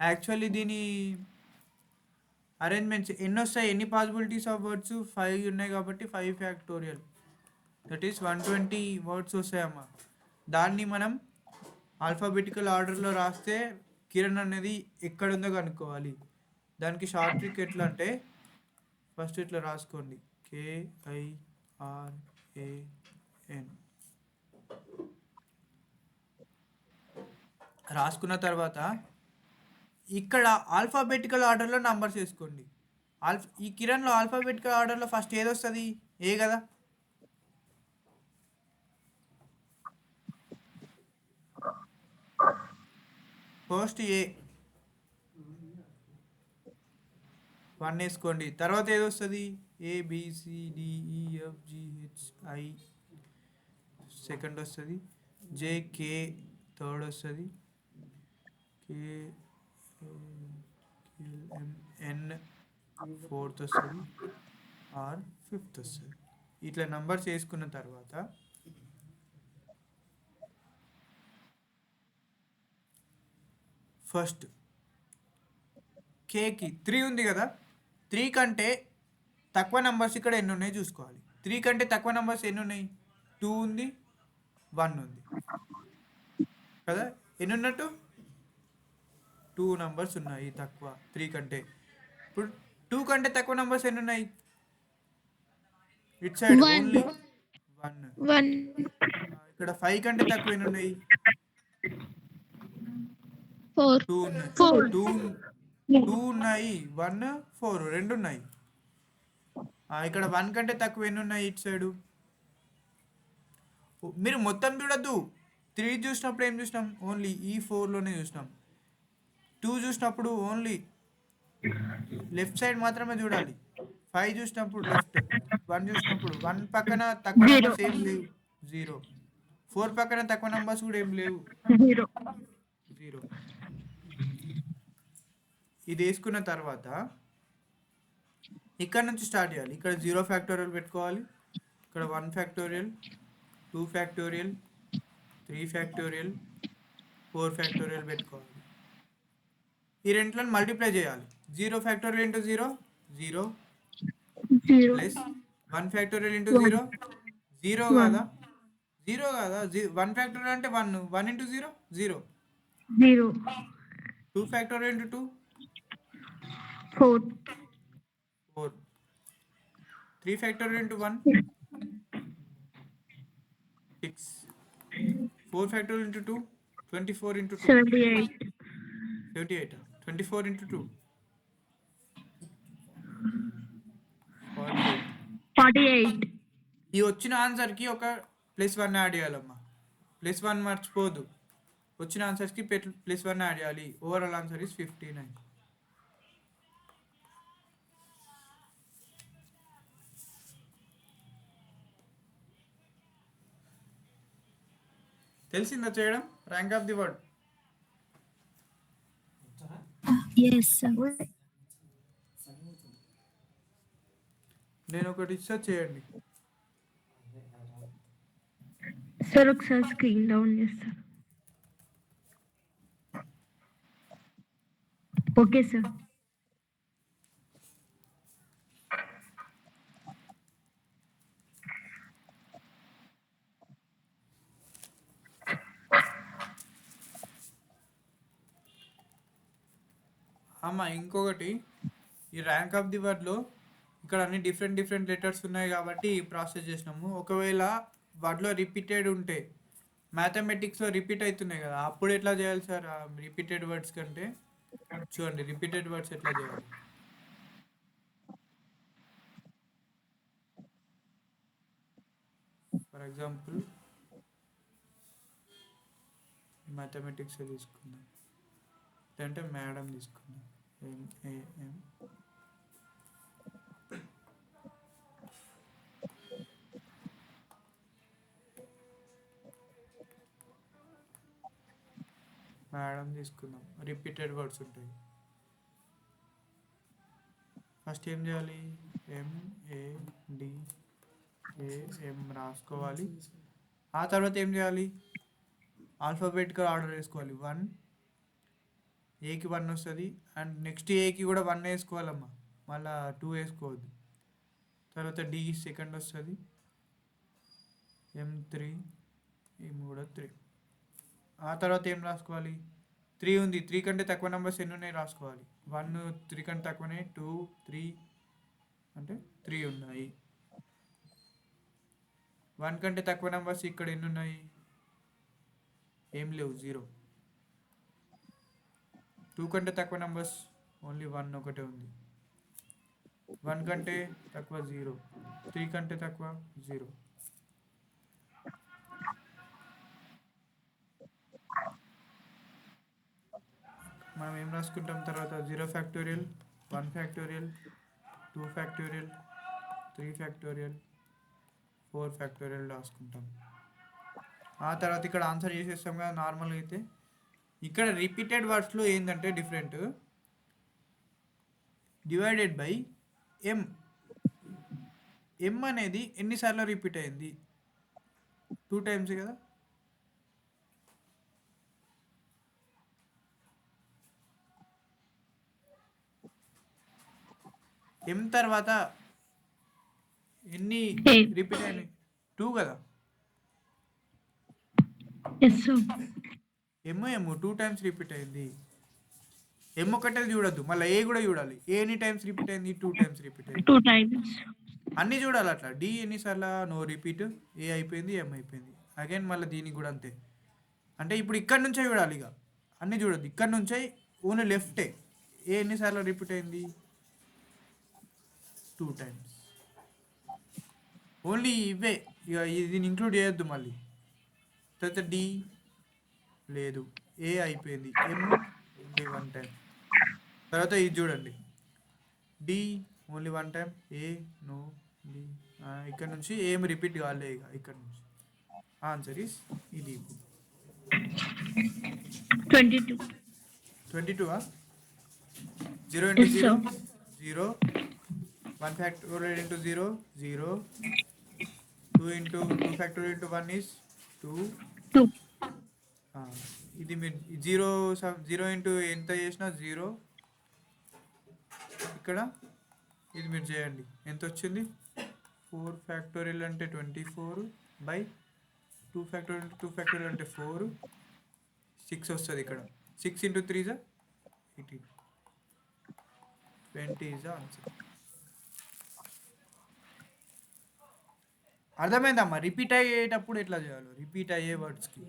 యాక్చువల్లీ దీని అరేంజ్మెంట్స్ ఎన్ని వస్తాయి? ఎన్ని పాసిబిలిటీస్ ఆఫ్ వర్డ్స్? 5 ఉన్నాయి కాబట్టి 5 ఫ్యాక్టోరియల్ దట్ ఈస్ 120 వర్డ్స్ వస్తాయమ్మా. దాన్ని మనం ఆల్ఫాబెటికల్ ఆర్డర్లో రాస్తే కిరణ్ అనేది ఎక్కడుందో కనుక్కోవాలి. దానికి షార్ట్ ట్రిక్ ఎట్లా అంటే, ఫస్ట్ ఇట్లా రాసుకోండి, KIRAN. రాసుకున్న తర్వాత ఇక్కడ ఆల్ఫాబెటికల్ ఆర్డర్లో నంబర్స్ వేసుకోండి. ఈ కిరణ్లో ఆల్ఫాబెటికల్ ఆర్డర్లో ఫస్ట్ ఏది వస్తుంది? ఏ కదా. ఫస్ట్ ఏ 1 వేసుకోండి. తర్వాత ఏది వస్తుంది? ABCDEFGHI సెకండ్ వస్తుంది, JK థర్డ్ వస్తుంది, KLMN ఫోర్త్ వస్తుంది, R ఫిఫ్త్ వస్తుంది. ఇట్లా నంబర్స్ వేసుకున్న తర్వాత ఫస్ట్ కేకి 3 ఉంది కదా. 3 కంటే తక్కువ నెంబర్స్ ఇక్కడ ఎన్ని ఉన్నాయి చూసుకోవాలి. 3 కంటే తక్కువ నెంబర్స్ ఎన్ని ఉన్నాయి? 2 ఉంది, 1 ఉంది కదా. ఎన్ని ఉన్నట్టు? 2 నెంబర్స్ ఉన్నాయి తక్కువ 3 కంటే. ఇప్పుడు 2 కంటే తక్కువ నంబర్స్ ఎన్ని ఉన్నాయి it side One. Only 1. One. ఇక్కడ 5 కంటే తక్కువ ఎన్ని ఉన్నాయి 4. 2 ఉన్నాయి. 4. 2 ఉన్నాయి, 1 4 రెండు ఉన్నాయి. ఇక్కడ 1 కంటే తక్కువ ఎన్ని ఉన్నాయి ఇట్ సైడ్? మీరు మొత్తం చూడద్దు. 3 చూసినప్పుడు ఏం చూసినాం? ఓన్లీ ఈ 4లోనే చూసినాం. 2 చూసినప్పుడు ఓన్లీ లెఫ్ట్ సైడ్ మాత్రమే చూడాలి. 5 చూసినప్పుడు లెఫ్ట్. 1 చూసినప్పుడు 1 పక్కన తక్కువ నంబర్స్ ఏం లేవు, 0. 4 పక్కన తక్కువ నంబర్స్ కూడా ఏం లేవు, 0. 0. ఇది వేసుకున్న తర్వాత ఇక్కడ నుంచి స్టార్ట్ చేయాలి. ఇక్కడ 0 ఫ్యాక్టోరియల్ పెట్టుకోవాలి. ఇక్కడ 1 ఫ్యాక్టోరియల్, 2 ఫ్యాక్టోరియల్, 3 ఫ్యాక్టోరియల్, 4 ఫ్యాక్టోరియల్ పెట్టుకోవాలి. ఈ రెంట్లను మల్టిప్లై చేయాలి. 0 factorial into 0 0 plus 1 factorial into 0 0 కాదా? 0 కాదా? 1 ఫ్యాక్టోరియల్ అంటే 1 1 into 0 0 0. 2 factorial into 2 4. 4. 3 factorial into 1 6. 4 factorial into 2 24 into 2 78. 78. 24 into 2 48. 48. ఈ వచ్చిన ఆన్సర్కి ఒక +1 యాడ్ చేయాలమ్మా. +1 మర్చిపోదు. వచ్చిన ఆన్సర్స్కి +1 యాడ్ చేయాలి. Overall answer is 59. తెలిసిందా చేయడం? Rank of the word. Yes, sir. నేను ఒకటి ఇచ్చా, చేయండి. సార్ ఒకసారి స్క్రీన్ డౌన్ చేస్తారు. Okay sir. అమ్మ ఇంకొకటి, ఈ ర్యాంక్ ఆఫ్ ది వర్డ్లో ఇక్కడ అన్ని డిఫరెంట్ లెటర్స్ ఉన్నాయి కాబట్టి ప్రాసెస్ చేసినాము. ఒకవేళ వర్డ్లో రిపీటెడ్ ఉంటే, మ్యాథమెటిక్స్లో రిపీట్ అవుతున్నాయి కదా, అప్పుడు ఎట్లా చేయాలి సార్? రిపీటెడ్ వర్డ్స్ కంటే చూడండి, రిపీటెడ్ వర్డ్స్ ఎట్లా చేయాలి. ఫర్ ఎగ్జాంపుల్ మ్యాథమెటిక్స్ తీసుకుందాం, లేదంటే మేడం తీసుకుందాం. MAM మేడం తీసుకుందాం. రిపీటెడ్ వర్డ్స్ ఉంటాయి. ఫస్ట్ ఏం చేయాలి? MADAM రాసుకోవాలి. ఆ తర్వాత ఏం చేయాలి? ఆల్ఫాబెటికల్ ఆర్డర్ వేసుకోవాలి. 1 ఏకి 1 వస్తుంది, అండ్ నెక్స్ట్ ఏకి కూడా 1 వేసుకోవాలమ్మా, మళ్ళీ 2 వేసుకోవద్దు. తర్వాత D సెకండ్ వస్తుంది, M3, ఈ 3. ఆ తర్వాత ఏం రాసుకోవాలి? 3 ఉంది, 3 కంటే తక్కువ నెంబర్స్ ఎన్ని ఉన్నాయి రాసుకోవాలి. 1 3 కంటే తక్కువనే, 2 3 అంటే 3 ఉన్నాయి. 1 కంటే తక్కువ నెంబర్స్ ఇక్కడ ఎన్ని ఉన్నాయి? ఏం లేవు, 0. 2 కంటే తక్కువ నెంబర్స్ ఓన్లీ 1 ఒకటే ఉంది. 1 కంటే తక్కువ 0, 3 కంటే తక్కువ 0. మనం ఏం రాసుకుంటాం తర్వాత? 0 factorial, 1 factorial, 2 factorial, 3 factorial, 4 factorial రాసుకుంటాం. ఆ తర్వాత ఇక్కడ ఆన్సర్ చేసేస్తాం కదా నార్మల్గా అయితే. ఇక్కడ రిపీటెడ్ వర్డ్స్లో ఏంటంటే different, divided by M. M అనేది ఎన్నిసార్లు రిపీట్ అయింది? 2 టైమ్స్ కదా. M తర్వాత ఎన్ని రిపీట్ అయినాయి? 2 కదా. Yes sir. M 2 times repeat అయింది. ఎం ఒకటే చూడొద్దు, మళ్ళీ ఏ కూడా చూడాలి. ఏ ఎన్ని టైమ్స్ రిపీట్ అయింది, 2 టైమ్స్ రిపీట్ అయింది, 2 times. అన్నీ చూడాలి. అట్లా డి ఎన్నిసార్లు నో రిపీట్, ఏ అయిపోయింది, ఎం అయిపోయింది. అగైన్ మళ్ళీ దీనికి కూడా అంతే. అంటే ఇప్పుడు ఇక్కడ నుంచే చూడాలి, ఇక అన్నీ చూడొద్దు. ఇక్కడ నుంచే ఓన్లీ లెఫ్టే. ఏ ఎన్నిసార్లు రిపీట్ అయింది, 2 టైమ్స్. ఓన్లీ ఇవే, ఇక దీన్ని ఇంక్లూడ్ చేయొద్దు మళ్ళీ. తర్వాత డి లేదు, ఏ అయిపోయింది, ఎం ఓన్లీ 1 టైం. తర్వాత ఇది చూడండి, డి ఓన్లీ 1 టైం, ఏ నో, డి ఇక్కడ నుంచి ఏం రిపీట్ కాలే. ఇక ఇక్కడ నుంచి ఆన్సర్ ఈస్ ఇది. 22. 22 0 into Yes, 0 sir. 0, 1 factorial into 0 0, 2 into 2 factorial into 1 is 2. 2. ఇది మీరు 0 ఇంటూ ఎంత చేసినా 0. ఇక్కడ ఇది మీరు చేయండి, ఎంత వచ్చింది, 4 ఫ్యాక్టోరియల్ అంటే 24 బై 2 ఫ్యాక్టోరియల్ అంటే 2 ఫ్యాక్టోరియల్ అంటే 4, 6 వస్తుంది. ఇక్కడ 6 into 3 is 18, 20 is the answer. అర్థమైందమ్మా? రిపీట్ అయ్యేటప్పుడు ఎట్లా చేయాలో, రిపీట్ అయ్యే వర్డ్స్కి.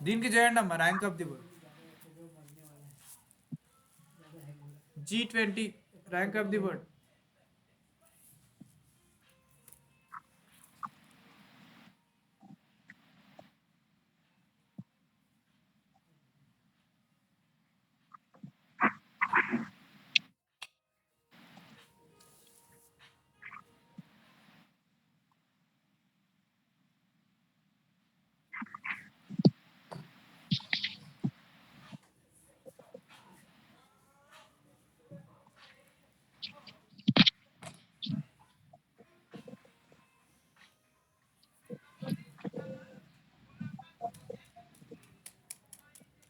దీనికి చేయండి అమ్మా, rank of the word. G20 rank of the word.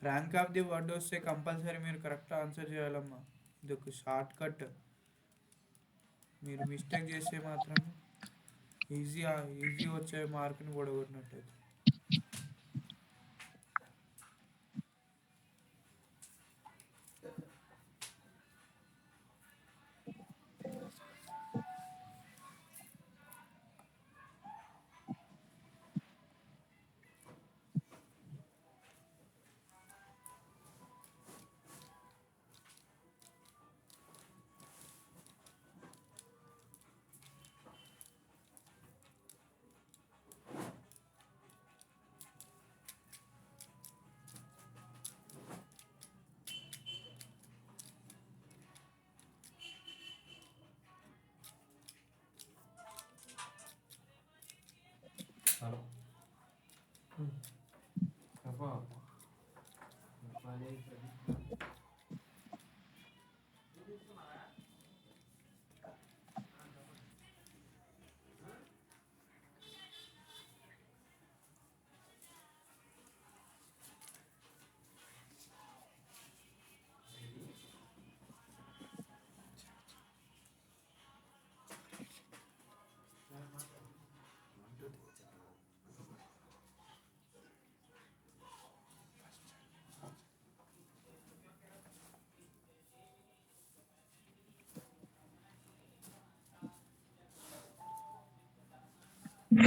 Rank of the word వస్తే కంపల్సరీ మీరు కరెక్ట్ ఆన్సర్ చేయాలమ్మా. ఇది ఒక షార్ట్ కట్. మీరు మిస్టేక్ చేస్తే మాత్రం ఈజీ వచ్చే మార్కుని కూడగొట్టినట్టయితే.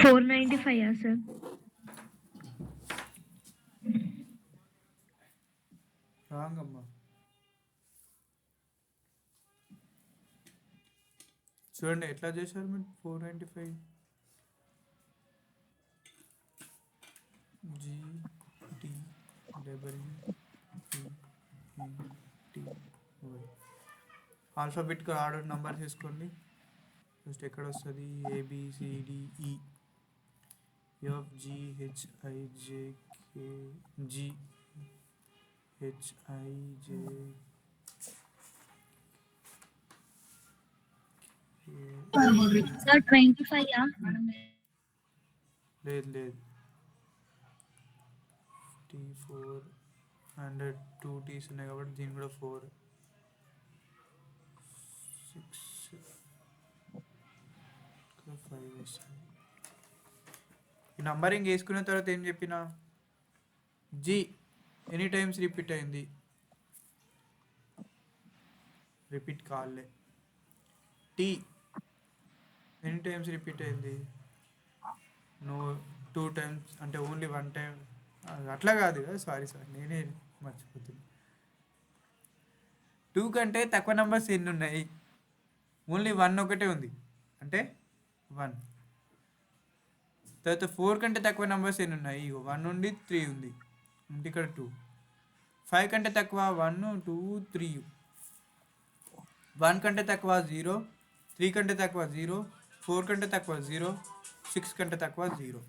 $495, sir. రాంగ్ అమ్మా. చూడండి ఎట్లా చేశారు మీరు. 495 GTWENTY. ఆల్ఫాబెటిక్ ఆర్డర్ నంబర్ తీసుకోండి. ఫస్ట్ ఎక్కడ వస్తుంది, ABCDE FGHIJKGHIJ. Sir, 25 లేదు టీ 4 అండ్ 2 టీస్ ఉన్నాయి కాబట్టి దీని కూడా 4 6 5 వస్తుంది. ఈ నంబరింగ్ వేసుకున్న తర్వాత ఏం చెప్పిన జీ ఎనీ టైమ్స్ రిపీట్ అయింది, రిపీట్ కాలే. టీ ఎనీ టైమ్స్ రిపీట్ అయింది, నో 2 టైమ్స్ అంటే ఓన్లీ 1 టైం. అట్లా కాదు కదా, సారీ నేనే మర్చిపోతుంది. 2 కంటే తక్కువ నెంబర్స్ ఎన్ని ఉన్నాయి, ఓన్లీ 1 ఒకటే ఉంది అంటే 1. తర్వాత 4 కంటే తక్కువ నెంబర్స్ ఎన్ని ఉన్నాయి, 1 నుండి 3 ఉంది అంటే ఇక్కడ 2. 5 కంటే తక్కువ 1 2 3. 1 కంటే తక్కువ 0, 3 కంటే తక్కువ 0, 4 కంటే తక్కువ 0, 6 కంటే తక్కువ 0.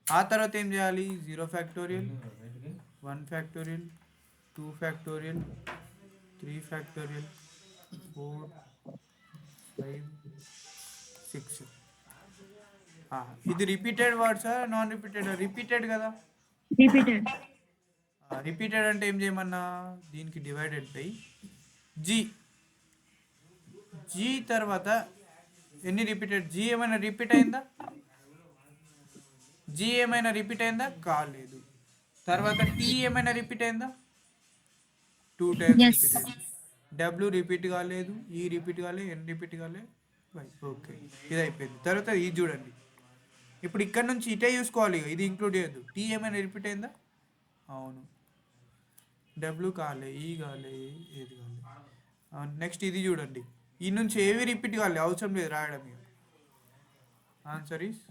ఆ తర్వాత ఏం చేయాలి, 0 ఫ్యాక్టోరియల్, 1 ఫ్యాక్టోరియల్, 2 ఫ్యాక్టోరియల్, 3 ఫ్యాక్టోరియల్, 4 5 6. ఇది రిపీటెడ్ వర్డ్సా నాన్ రిపీటెడ్? రిపీటెడ్ కదా. రిపీటెడ్. రిపీటెడ్ అంటే ఏం చేయమన్నా, దీనికి డివైడెడ్ బై జీ. జీ తర్వాత ఎన్ని రిపీటెడ్, జీ ఏమైనా రిపీట్ అయిందా, జీ ఏమైనా రిపీట్ అయిందా, కాలేదు. తర్వాత టీ ఏమైనా రిపీట్ అయిందా, 2 టైమ్స్ Yes. రిపీట్ అయింది. డబ్ల్యూ రిపీట్ కాలేదు, ఈ రిపీట్ కాలేదు, ఎన్ రిపీట్ కాలేదు. ఓకే, ఇది అయిపోయింది. తర్వాత ఇది చూడండి, ఇప్పుడు ఇక్కడ నుంచి ఇటే చూసుకోవాలి, ఇది ఇంక్లూడ్ చేయొద్దు. టీ ఏమైనా రిపీట్ అయిందా, అవును. డబ్ల్యూ కాలే, ఈ కాలే, ఏది కాలే. నెక్స్ట్ ఇది చూడండి, ఈ నుంచి ఏవి రిపీట్ కాలే, అవసరం లేదు రాయడం. ఇక ఆన్సర్ ఈస్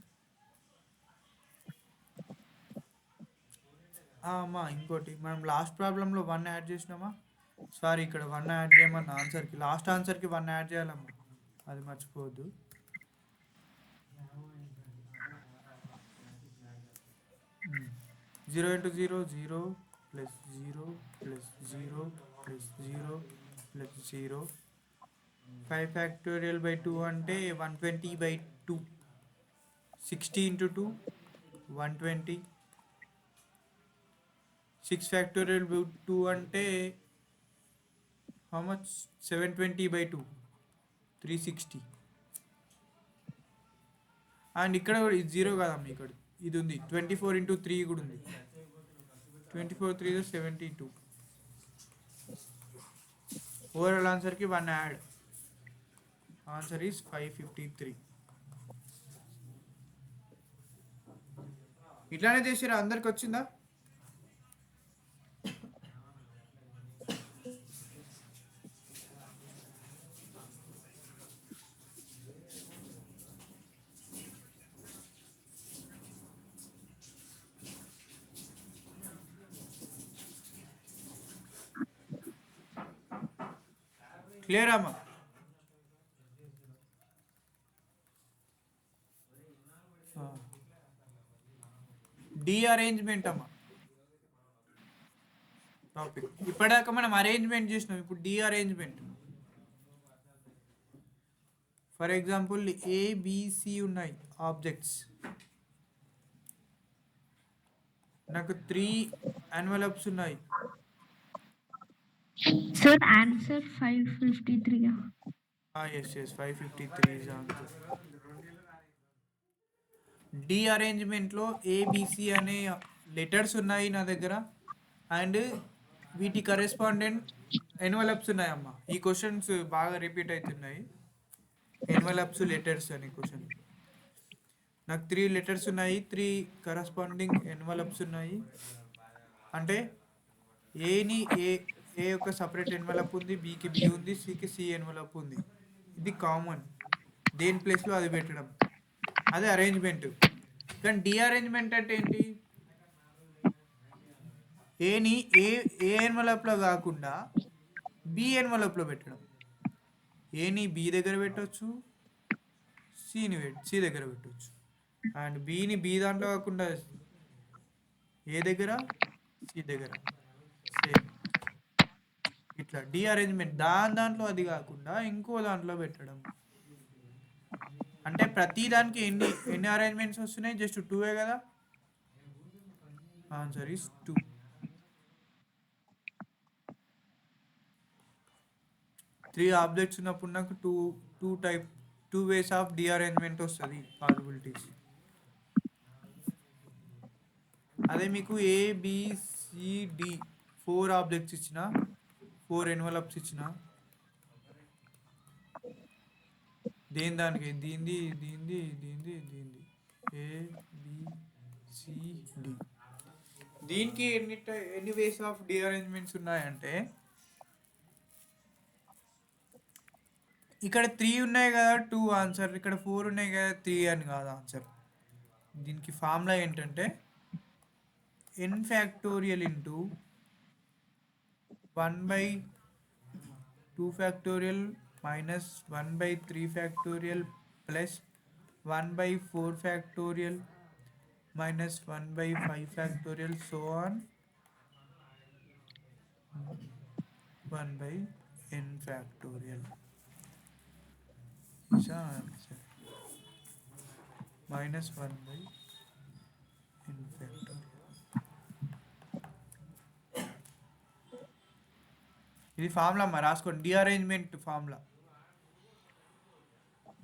అమ్మా. ఇంకోటి మనం లాస్ట్ ప్రాబ్లంలో 1 యాడ్ చేసినామా, సారీ ఇక్కడ 1 యాడ్ చేయమన్నా ఆన్సర్కి, లాస్ట్ ఆన్సర్కి 1 యాడ్ చేయాలమ్మా, అది మర్చిపోవద్దు. Zero into 0 0 plus 0 plus 0 plus 0 plus 0. 5 factorial by 2 అంటే 120 బై 2. 60 ఇంటూ 2 120. 6 ఫ్యాక్టోరియల్ బై 2 అంటే హౌ మచ్, 720 బై 2 360. అండ్ ఇక్కడ కూడా ఇది 0 కాదమ్మా, ఇక్కడ ఇది ఉంది 24 ఇంటూ 3 కూడా ఉంది. 24 3 72. ఓవరాల్ ఆన్సర్కి 1 యాడ్, ఆన్సర్ ఈస్ 553. ఇట్లానే చేసిరా, అందరికి వచ్చిందా? క్లియర్ అమ్మా? డి అరేంజ్మెంట్ అమ్మా టాపిక్. ఇప్పటిదాకా మనం అరేంజ్మెంట్ చేసినాం, ఇప్పుడు derangement. For example ABC ఉన్నాయి ఆబ్జెక్ట్స్, నాకు 3 ఎన్వలప్స్ ఉన్నాయి. Sir answer 553. Yes 553 is answer. డి అరేంజ్మెంట్లో ఏబిసి అనే లెటర్స్ ఉన్నాయి నా దగ్గర, అండ్ వీటి కరెస్పాండెంట్ ఎన్వలప్స్ ఉన్నాయమ్మా. ఈ క్వశ్చన్స్ బాగా రిపీట్ అవుతున్నాయి, ఎన్వలప్స్ లెటర్స్ అనే క్వశ్చన్. నాకు 3 లెటర్స్ ఉన్నాయి, 3 కరెస్పాండింగ్ ఎన్వలప్స్ ఉన్నాయి. అంటే ఏని ఏ యొక్క సపరేట్ ఎన్వలప్ ఉంది, బికి బి ఉంది, సికి సి ఎన్వలప్ ఉంది. ఇది కామన్, దేని ప్లేస్లో అది పెట్టడం, అదే అరేంజ్మెంట్. కానీ డి అరేంజ్మెంట్ అంటే ఏంటి, ఏని ఏ ఎన్వలప్లో కాకుండా బి ఎన్వలప్లో పెట్టడం. ఏని బి దగ్గర పెట్టవచ్చు, సి దగ్గర పెట్టవచ్చు, అండ్ బిని బి దాంట్లో కాకుండా ఏ దగ్గర, సి దగ్గర. సేమ్ ఇట్లా డి అరేంజ్మెంట్, దాంట్లో అది కాకుండా ఇంకో దాంట్లో పెట్టడం. అంటే ప్రతి దానికి ఎన్ని అరేంజ్మెంట్స్ వస్తున్నాయి, జస్ట్ 2 కదా. Answer is 2. 3 ఆబ్జెక్ట్స్ ఉన్నప్పుడు నాకు టూ వేస్ ఆఫ్ డిఅరేంజ్మెంట్ వస్తుంది పాసిబిలిటీస్. అదే మీకు ABCD 4 ఆబ్జెక్ట్స్ ఇచ్చిన, 4 ఎన్వలప్స్ ఇచ్చిన, దానికి దీంది ABCD, దీనికి ఎన్ని వేస్ ఆఫ్ డిఅరేంజ్మెంట్స్ ఉన్నాయంటే ఇక్కడ 3 ఉన్నాయి కదా 2 ఆన్సర్, ఇక్కడ 4 ఉన్నాయి కదా 3 అని కాదు ఆన్సర్. దీనికి ఫార్ములా ఏంటంటే n factorial into 1/2 factorial minus 1/3 factorial plus 1/4 factorial minus 1/5 factorial so on 1/n factorial is our answer. Minus 1/n factorial. ఇది ఫార్ములా అమ్మా, రాసుకోండి. డిఅరేంజ్మెంట్ ఫార్ములా,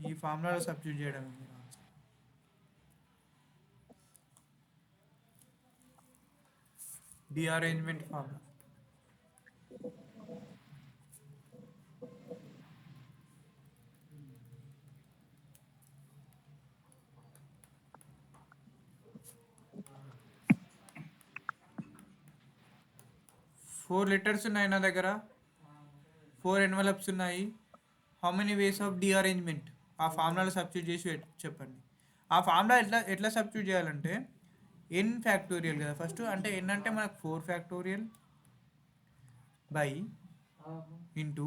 ఈ ఫార్ములాలో సబ్స్టిట్యూట్ చేయడం. డిఅరేంజ్మెంట్ ఫార్ములా. ఫోర్ లెటర్స్ ఉన్నాయి నా దగ్గర, 4 ఎన్వలప్స్ ఉన్నాయి. How many ways of derangement? ఆ ఫార్ములాలో సబ్స్టిట్యూట్ చేసి చెప్పండి. ఆ ఫార్ములా ఎట్లా సబ్స్టిట్యూట్ చేయాలంటే n ఫ్యాక్టోరియల్ కదా ఫస్ట్, అంటే n అంటే మనకు 4 ఫ్యాక్టోరియల్ బై ఇంటూ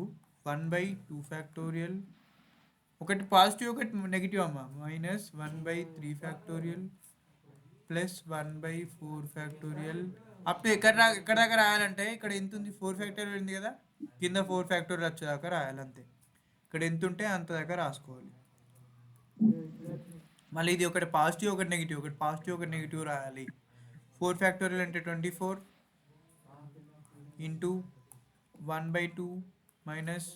1/2 ఫ్యాక్టోరియల్, ఒకటి పాజిటివ్ ఒకటి నెగిటివ్ అమ్మ, minus 1/3 factorial plus 1/4 factorial up to ఎక్కడ దాకా రాయాలంటే ఇక్కడ ఎంత ఉంది, 4 ఫ్యాక్టోరియల్ ఉంది కదా, కింద 4 ఫ్యాక్టోరియల్ వచ్చేదాకా రాయాలి అంతే. ఇక్కడ ఎంత ఉంటే అంత దాకా రాసుకోవాలి. మళ్ళీ ఇది ఒకటి పాజిటివ్ ఒకటి నెగిటివ్, ఒకటి పాజిటివ్ ఒకటి నెగిటివ్ రాయాలి. 4 ఫ్యాక్టోరియల్ అంటే 24 ఇంటూ 1/2 మైనస్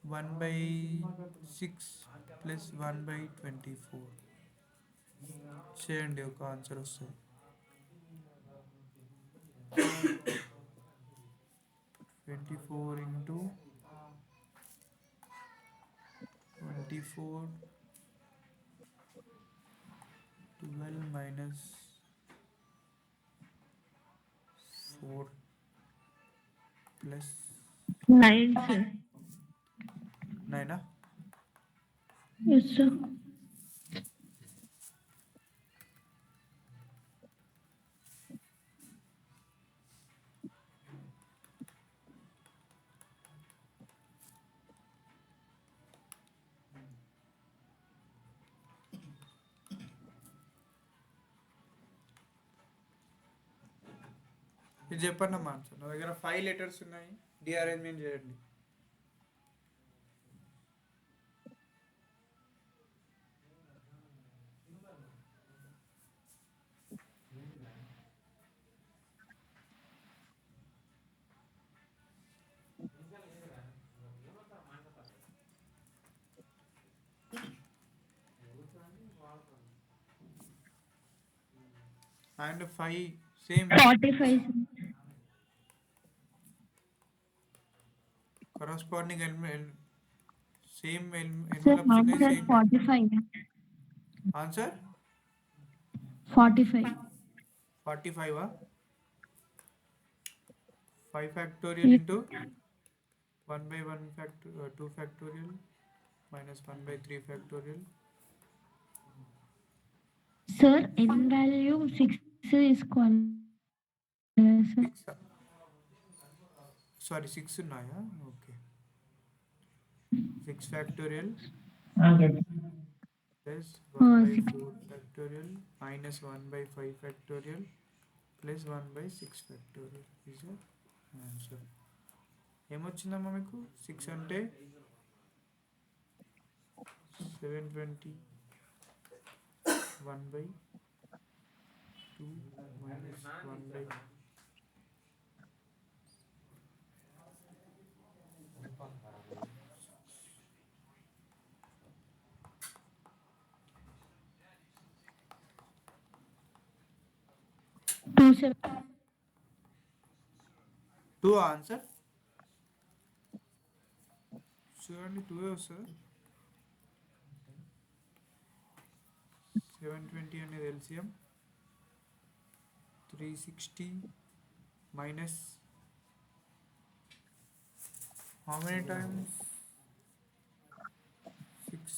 1/6 ప్లస్ 1/24 చేయండి, ఒక ఆన్సర్ వస్తుంది. 24 into 24 12 minus 4 plus 9, sir. 9. Yes, sir. ఇది చెప్పండి అమ్మా ఆన్సర్. నా దగ్గర 5 లెటర్స్ ఉన్నాయి, డిఅరేంజ్మెంట్ చేయండి. And 5 same 45. corresponding same Sir, envelopes answer same 45. answer 45. 45 5 factorial Yes. into 1/1 2 factorial minus 1/3 factorial. Sir, n value 6 is called. Sir. 6 ఉన్నాయా? Okay. 6 factorial plus 1/4 factorial minus 1/5 factorial plus 1/6 factorial is the answer. ఏమొచ్చిందమ్మా మీకు? 6 అంటే 720 1/2 2 minus 1 by 2 answer చూడండి 2 వస్తుంది 720 అనేది LCM 360 minus how many times 6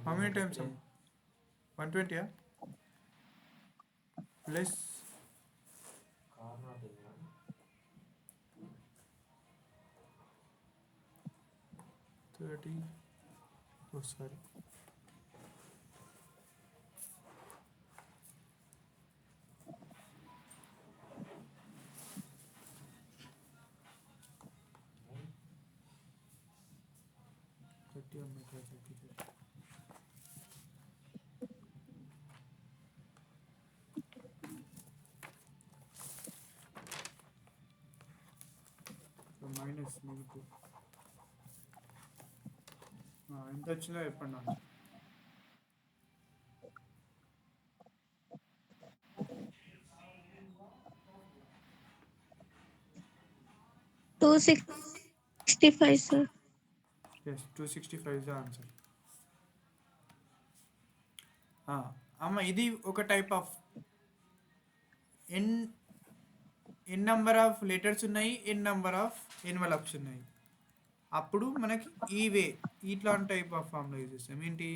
how many times 120 yeah? Plus 30 oh sorry minus negative ఎంత వచ్చిందో చెప్పండి నాకు 265, sir. yes 265 is the answer అమ్మ ఇది ఒక type of N number of letters ఉన్నాయి ఎన్ నెంబర్ ఆఫ్ ఎన్వలప్స్ ఉన్నాయి అప్పుడు మనకి ఈ వే ఇట్లాంటి టైప్ ఆఫ్ ఫామ్లో యూజ్ చేస్తాం ఏంటి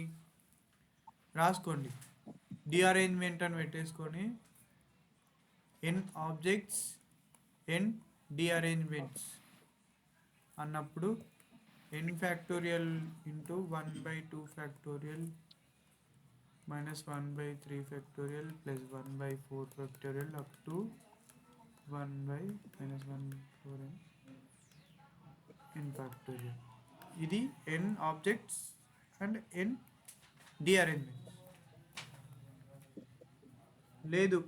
రాసుకోండి డిఅరేంజ్మెంట్ అని పెట్టేసుకొని ఎన్ ఆబ్జెక్ట్స్ ఎన్ డిఅరేంజ్మెంట్స్ అన్నప్పుడు n factorial into 1/2 factorial minus 1/3 factorial plus 1/4 factorial up to 1 by minus 1 4 n factorial ఇది n objects and n dearrangements లేదు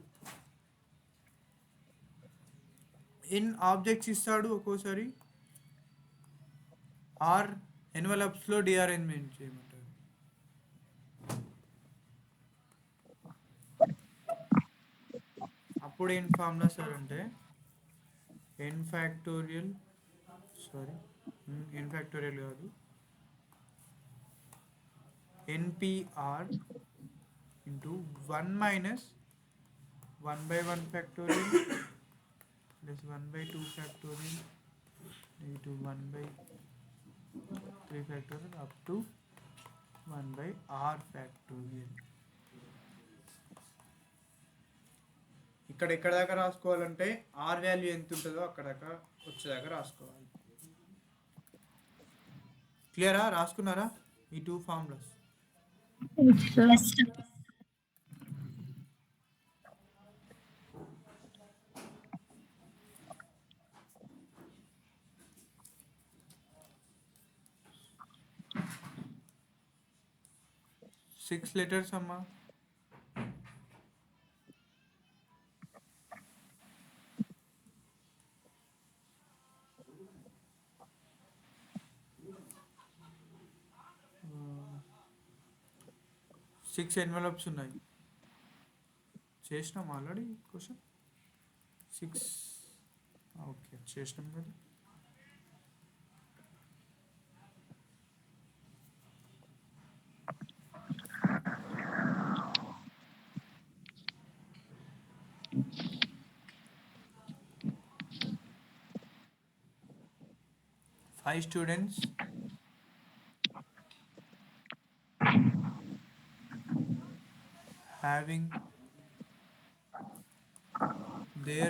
n objects ఇస్తాడు ఒక్కోసారి ఆర్ ఎన్వలప్స్లో డిఅరేంజ్మెంట్ చేయమంటారు అప్పుడు ఏం ఫార్ములా సార్ అంటే ఎన్ ఫ్యాక్టోరియల్ కాదు NPR into 1 minus 1/1 factorial plus 1/2 factorial negative 1/3 factorial up to 1/r factorial ఇక్కడ దాకా రాసుకోవాలంటే ఆర్ వాల్యూ ఎంత ఉంటుందో అక్కడ దాకా వచ్చేదాకా రాసుకోవాలి క్లియరా రాసుకున్నారా ఈ 2 ఫార్ములాస్ సిక్స్ లెటర్స్ అమ్మా సిక్స్ ఎన్వలప్స్ ఉన్నాయి చేసినాం ఆల్రెడీ క్వశ్చన్ 6 ఓకే చేసినాం కదా Five students having their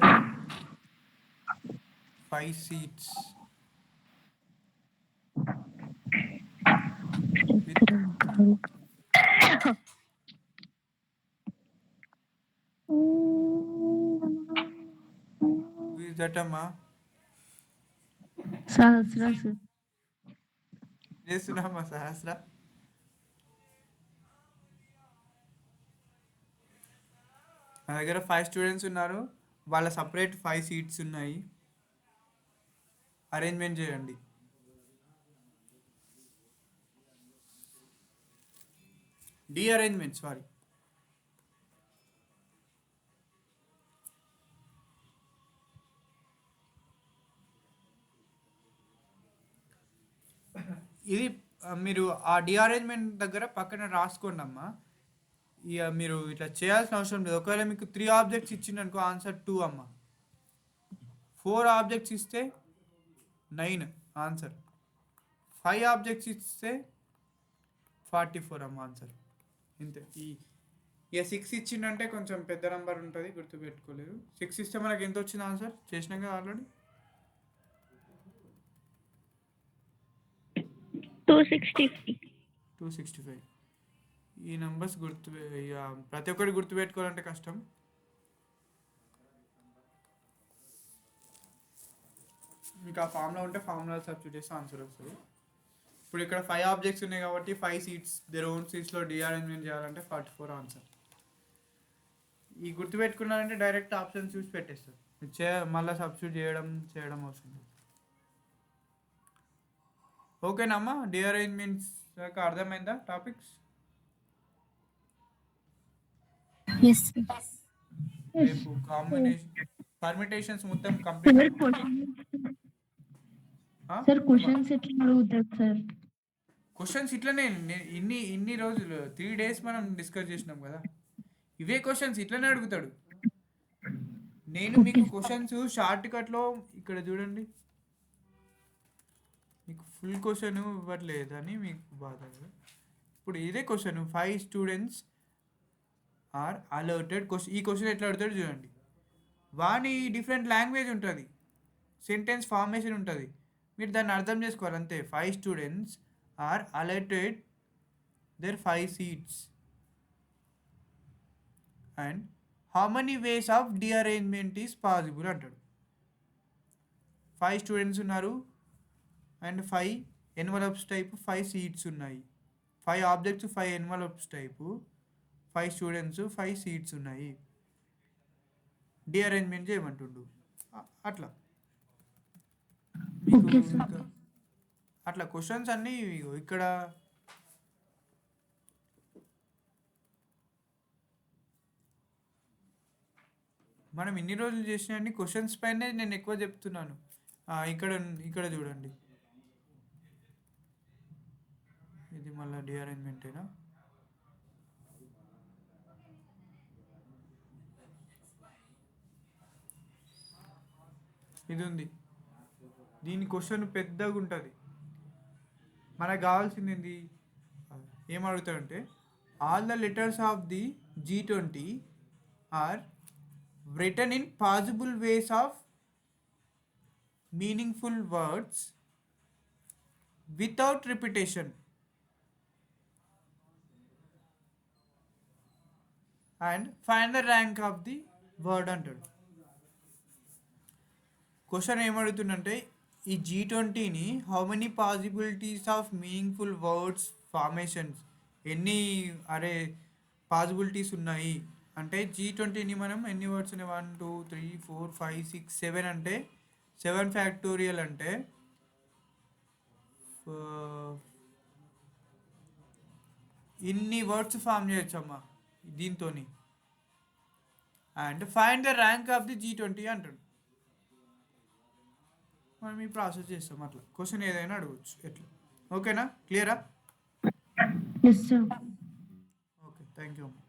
5 seats with who is that amma Sahasra, sir. చేస్తున్నామా సహస్ర నా దగ్గర 5 స్టూడెంట్స్ ఉన్నారు, వాళ్ళ సపరేట్ 5 సీట్స్ ఉన్నాయి, అరేంజ్మెంట్ చేయండి. De arrangement, sorry. ఇది మీరు ఆ డి అరేంజ్మెంట్ దగ్గర పక్కన రాసుకోండి అమ్మా. ఇక మీరు ఇట్లా చేయాల్సిన అవసరం లేదు. ఒకవేళ మీకు 3 ఆబ్జెక్ట్స్ ఇచ్చిందనుకో ఆన్సర్ 2 అమ్మ. 4 ఆబ్జెక్ట్స్ ఇస్తే 9 ఆన్సర్. 5 ఆబ్జెక్ట్స్ ఇస్తే 44 అమ్మ ఆన్సర్. ఇంతే. ఇక 6 ఇచ్చిందంటే కొంచెం పెద్ద నెంబర్ ఉంటుంది, గుర్తుపెట్టుకోలేదు. 6 ఇస్తే మనకి ఎంత వచ్చింది ఆన్సర్ చేసినాం కదా ఆల్రెడీ. 265. ఈ నెంబర్స్ ఇక ప్రతి ఒక్కటి గుర్తుపెట్టుకోవాలంటే కష్టం. మీకు ఆ ఫార్ములా ఉంటే ఫార్ములా సబ్స్టిట్యూట్ చేస్తే ఆన్సర్ వస్తుంది. ఇప్పుడు ఇక్కడ 5 ఆబ్జెక్ట్స్ ఉన్నాయి కాబట్టి 5 సీట్స్ దేర్ ఓన్ సీట్స్లో డిఅరేంజ్మెంట్ చేయాలంటే 44 ఆన్సర్. ఈ గుర్తుపెట్టుకున్నారంటే డైరెక్ట్ ఆప్షన్ చూసి పెట్టేస్తారు. మళ్ళీ సబ్స్టిట్యూట్ చేయడం అవసరం లేదు. ఓకేనమ్మా, డిఅరేంజ్మెంట్స్ అర్థమైందా టాపిక్స్? రేపు కాంబినేషన్ పర్మిటేషన్స్ మొత్తం కంప్లీట్. సార్ క్వశ్చన్స్ ఎట్లా అడుగుతారు సార్? క్వశ్చన్స్ ఇట్లనే ఇన్ని రోజులు 3 days మనం డిస్కస్ చేసినాం కదా, ఇవే క్వశ్చన్స్ ఇట్లనే అడుగుతాడు. నేను మీకు క్వశ్చన్స్ షార్ట్ కట్లో ఇక్కడ చూడండి, మీకు ఫుల్ క్వశ్చన్ ఇవ్వట్లేదని మీకు బాధ కదా. ఇప్పుడు ఇదే క్వశ్చన్ 5 స్టూడెంట్స్ ఆర్ అలర్టెడ్. ఈ క్వశ్చన్ ఎట్లా అడుగుతాడు చూడండి. వాని డిఫరెంట్ లాంగ్వేజ్ ఉంటుంది, సెంటెన్స్ ఫార్మేషన్ ఉంటుంది, మీరు దాన్ని అర్థం చేసుకోవాలి అంతే. 5 students are alerted there 5 seats and how many ways of derangement is possible అంటాడు. 5 స్టూడెంట్స్ ఉన్నారు అండ్ 5 ఎన్వలప్స్ టైపు 5 సీట్స్ ఉన్నాయి. 5 objects 5 envelopes type 5 students 5 seats ఉన్నాయి. డిఅరేంజ్మెంట్ చేయమంటుండు. అట్లా అట్లా క్వశ్చన్స్ అన్నీ ఇక్కడ మనం ఇన్ని రోజులు చేసిన క్వశ్చన్స్ పైనే నేను ఎక్కువ చెప్తున్నాను. ఇక్కడ చూడండి, ఇది మళ్ళీ డిఅరేంజ్మెంటేనా? ఇది ఉంది, దీని క్వశ్చన్ పెద్దగా ఉంటుంది. మనకు కావాల్సింది ఏంది, ఏం అడుగుతాడంటే all the letters of the G20 are written in possible ways of meaningful words without repetition and find the rank of the word అంటాడు. క్వశ్చన్ ఏమడుగుతుందంటే ఈ G20ని how many possibilities of meaningful words formations, ఎన్ని possibilities ఉన్నాయి అంటే G20ని మనం ఎన్ని words ఉన్నాయి 1 2 3 4 5 6 7 అంటే 7 ఫ్యాక్టోరియల్ అంటే ఇన్ని వర్డ్స్ ఫామ్ చేయొచ్చమ్మా దీంతో. And find the rank of the G20 అంటాడు. మనం ఈ ప్రాసెస్ చేస్తాం. అట్లా క్వశ్చన్ ఏదైనా అడగవచ్చు ఎట్లా. ఓకేనా, క్లియరా? Yes sir. Okay, thank you అమ్మా.